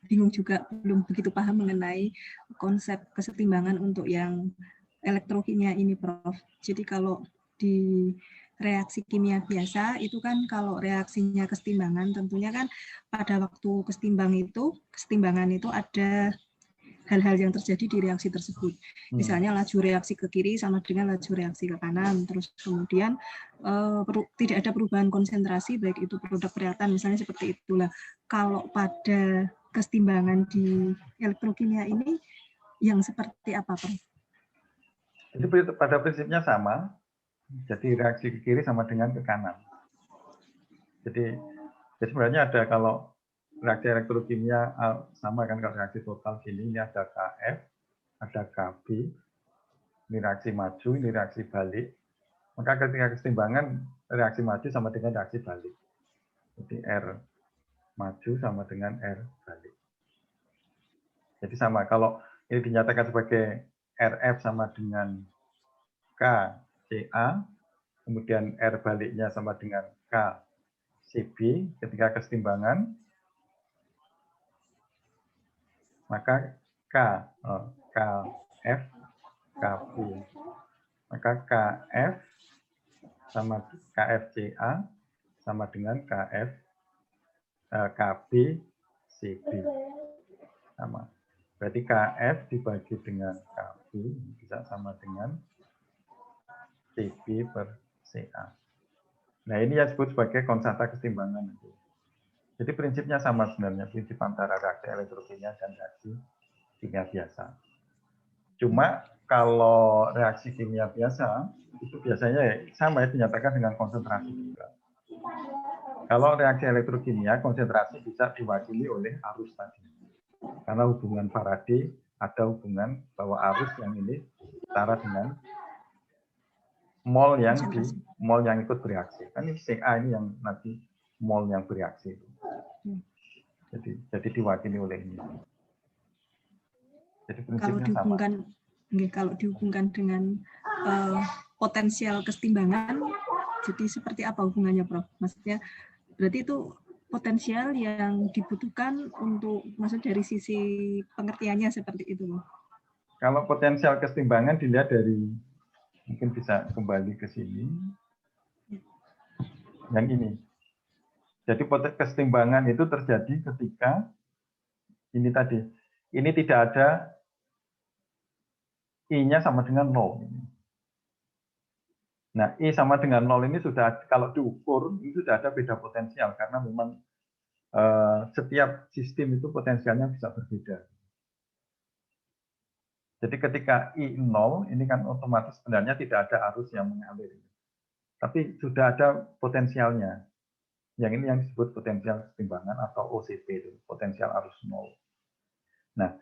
bingung juga, belum begitu paham mengenai konsep kesetimbangan untuk yang elektrokimia ini, Prof. Jadi kalau di reaksi kimia biasa itu kan kalau reaksinya kesetimbangan tentunya kan pada waktu kesetimbangan itu ada hal-hal yang terjadi di reaksi tersebut. Misalnya laju reaksi ke kiri sama dengan laju reaksi ke kanan. Terus kemudian tidak ada perubahan konsentrasi baik itu produk reaktan misalnya seperti itulah. Kalau pada kesetimbangan di elektrokimia ini yang seperti apa, Pak? Itu pada prinsipnya sama. Jadi reaksi ke kiri sama dengan ke kanan. Jadi sebenarnya ada kalau reaksi elektrokimia sama kan kalau reaksi total gini, ini ada KF, ada KB, ini reaksi maju, ini reaksi balik. Maka ketika kesetimbangan reaksi maju sama dengan reaksi balik. Jadi R maju sama dengan R balik. Jadi sama, kalau ini dinyatakan sebagai RF sama dengan KCA, kemudian R baliknya sama dengan KCB, ketika kesetimbangan, maka KF, KB, maka KF sama KFCA sama dengan KB, CB. Sama. Berarti KF dibagi dengan KB bisa sama dengan CB per CA. Nah, ini yang disebut sebagai konstanta kesetimbangan. Jadi prinsipnya sama sebenarnya, prinsip antara reaksi elektrokimia dan reaksi kimia biasa. Cuma kalau reaksi kimia biasa, itu biasanya sama ya, dinyatakan dengan konsentrasi juga. Kalau reaksi elektrokimia, konsentrasi bisa diwakili oleh arus tadi. Karena hubungan Faraday ada hubungan bahwa arus yang ini setara dengan mol yang ikut bereaksi. Kan ini CA ini yang nanti mol yang bereaksi. Jadi diwakili oleh ini. Jadi prinsipnya kalau dihubungkan dengan potensial kesetimbangan, jadi seperti apa hubungannya, Prof? Maksudnya berarti itu potensial yang dibutuhkan untuk maksud dari sisi pengertiannya seperti itu, Prof. Kalau potensial kesetimbangan dilihat dari, mungkin bisa kembali ke sini, yang ini. Jadi kesetimbangan itu terjadi ketika ini tadi, ini tidak ada I-nya sama dengan 0. Nah, I sama dengan 0 ini sudah, kalau diukur, ini sudah ada beda potensial, karena memang setiap sistem itu potensialnya bisa berbeda. Jadi ketika I 0, ini kan otomatis sebenarnya tidak ada arus yang mengalir. Tapi sudah ada potensialnya. Yang ini yang disebut potensial kesetimbangan atau OCP, itu, potensial arus nol. Nah,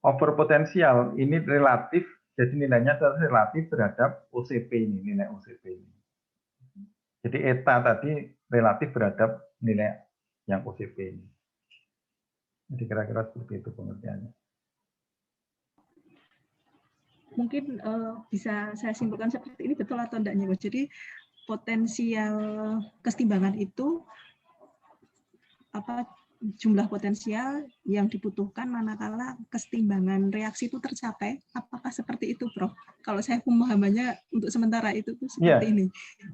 over potensial ini relatif, jadi nilainya relatif terhadap OCP ini, nilai OCP ini. Jadi eta tadi relatif terhadap nilai yang OCP ini. Jadi kira-kira seperti itu pengertiannya. Mungkin bisa saya simpulkan seperti ini, betul atau enggaknya, Mas? Jadi potensial kesetimbangan itu apa jumlah potensial yang dibutuhkan manakala kesetimbangan reaksi itu tercapai. Apakah seperti itu, Prof? Kalau saya pemahamannya untuk sementara itu tuh seperti ini.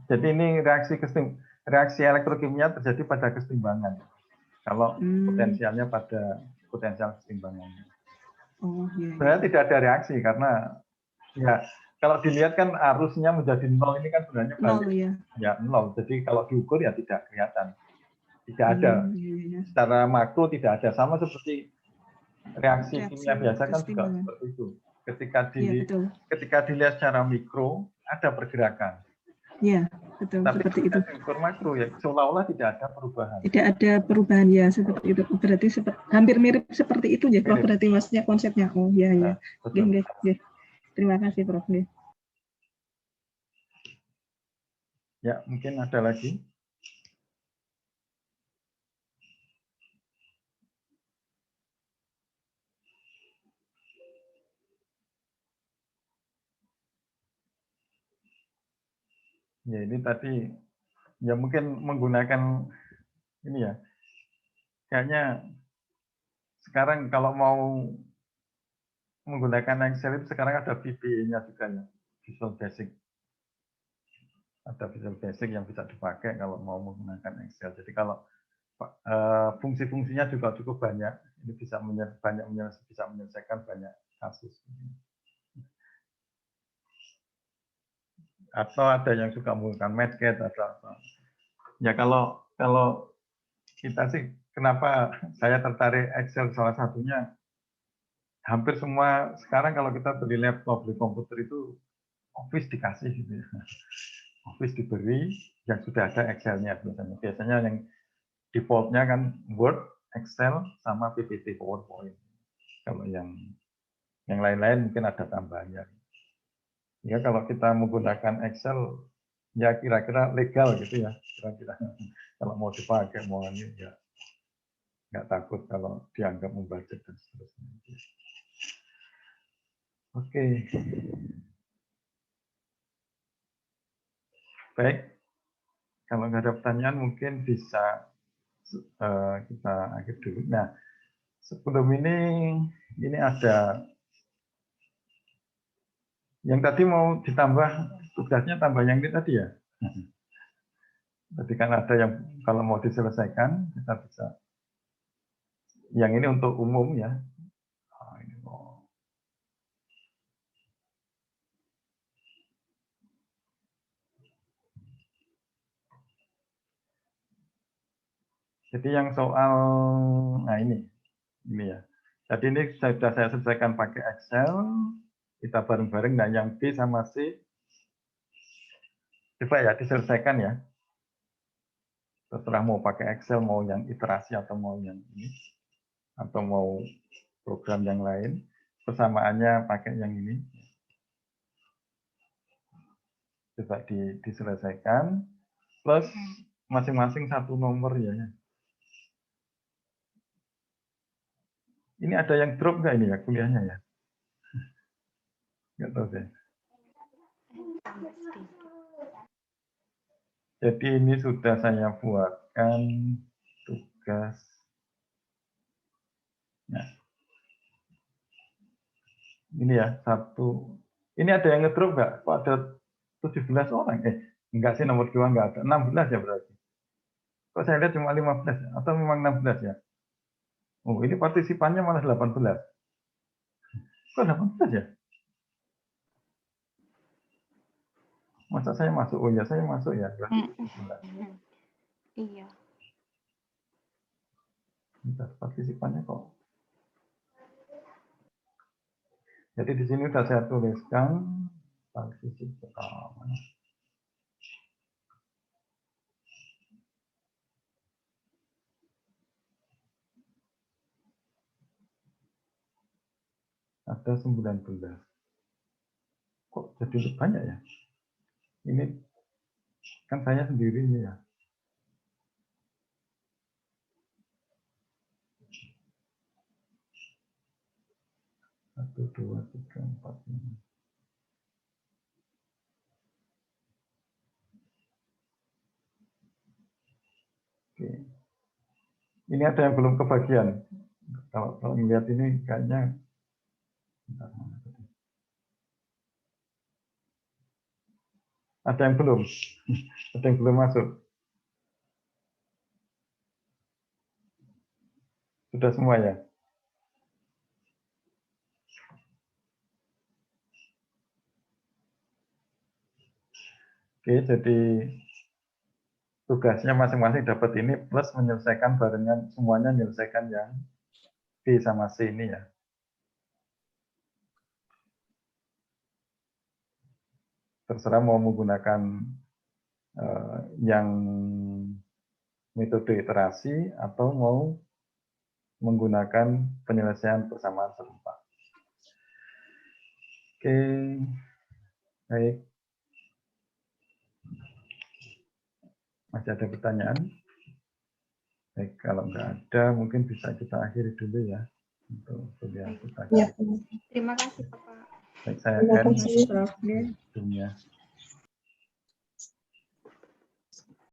Jadi ini reaksi elektrokimia terjadi pada kesetimbangan. Kalau potensialnya pada potensial kesetimbangan. Oh, iya. Sebenarnya tidak ada reaksi karena ya kalau dilihat kan arusnya menjadi nol ini kan sebenarnya balik. Nol, ya. Ya nol. Jadi kalau diukur ya tidak kelihatan. Tidak ada. Iya. Secara makro tidak ada. Sama seperti reaksi kimia biasa kan juga kesetimbangan. seperti itu. Iya, betul. Ketika dilihat secara mikro ada pergerakan. Iya, betul. Tapi Seperti itu. diukur makro ya seolah-olah tidak ada perubahan. Tidak ada perubahan ya seperti itu. Berarti hampir mirip seperti itu ya, Prof. Berarti maksudnya konsepnya. Oh iya, iya. Betul. Oke. Terima kasih, Prof. Ya, mungkin ada lagi. Ya, ini tadi ya mungkin menggunakan ini ya. Kayaknya sekarang kalau mau menggunakan Excel itu sekarang ada VBA-nya juga ya, Visual Basic. Ada Visual Basic yang bisa dipakai kalau mau menggunakan Excel. Jadi kalau fungsi-fungsinya juga cukup banyak, ini bisa menyelesaikan banyak kasus. Atau ada yang suka menggunakan Matcat atau apa. Ya kalau kita sih kenapa saya tertarik Excel salah satunya hampir semua sekarang kalau kita beli laptop, beli komputer itu Office dikasih gitu ya. Office diberi yang sudah ada Excel-nya biasanya. Biasanya yang default-nya kan Word, Excel sama PPT PowerPoint. Kalau yang lain-lain mungkin ada tambahannya. Ya kalau kita menggunakan Excel ya kira-kira legal gitu ya, kira-kira kalau mau dipakai mau ini ya nggak takut kalau dianggap membajak dan seterusnya. Oke. Baik, kalau nggak ada pertanyaan mungkin bisa kita akhir dulu. Nah, sebelum ini ada yang tadi mau ditambah tugasnya tambah yang ini tadi ya. Tadi kan ada yang kalau mau diselesaikan kita bisa. Yang ini untuk umum ya. Ini mau. Jadi yang soal, nah ini ya. Jadi ini sudah saya selesaikan pakai Excel. Kita bareng-bareng. Nah yang B sama C, coba ya diselesaikan ya. Terserah mau pakai Excel, mau yang iterasi atau mau yang ini, atau mau program yang lain. Persamaannya pakai yang ini. Coba diselesaikan. Plus masing-masing satu nomor ya. Ini ada yang drop nggak ini ya kuliahnya ya? Nggak tahu deh. Jadi ini sudah saya buatkan tugas. Nah, ini ya satu. Ini ada yang ngedrop nggak? Kok ada 17 orang? Enggak sih nomor 2 nggak ada. 16 ya berarti. Kok saya lihat cuma 15 atau memang 16 ya? Oh ini partisipannya malah 18. Kok 18 ya? Masa saya masuk? Oh ya saya masuk ya. Iya. Partisipannya kok. Jadi di sini sudah saya tuliskan partisipan. Ada 19. Kok jadi lebih banyak ya? Ini kan saya sendiri ini ya. Satu, dua, tiga, empat, lima. Oke. Ini ada yang belum kebagian. Kalau melihat ini kayaknya bentar, mana tadi? Ada yang belum? Ada yang belum masuk? Sudah semua ya? Oke, jadi tugasnya masing-masing dapat ini plus menyelesaikan barengan, semuanya menyelesaikan yang B sama C ini ya. Terserah mau menggunakan yang metode iterasi atau mau menggunakan penyelesaian persamaan serupa. Oke, baik. Masih ada pertanyaan? Baik, kalau nggak ada, mungkin bisa kita akhiri dulu ya untuk kuliah kita. Ya, Terima kasih Bapak. Baik, saya terima end kasih. dunia.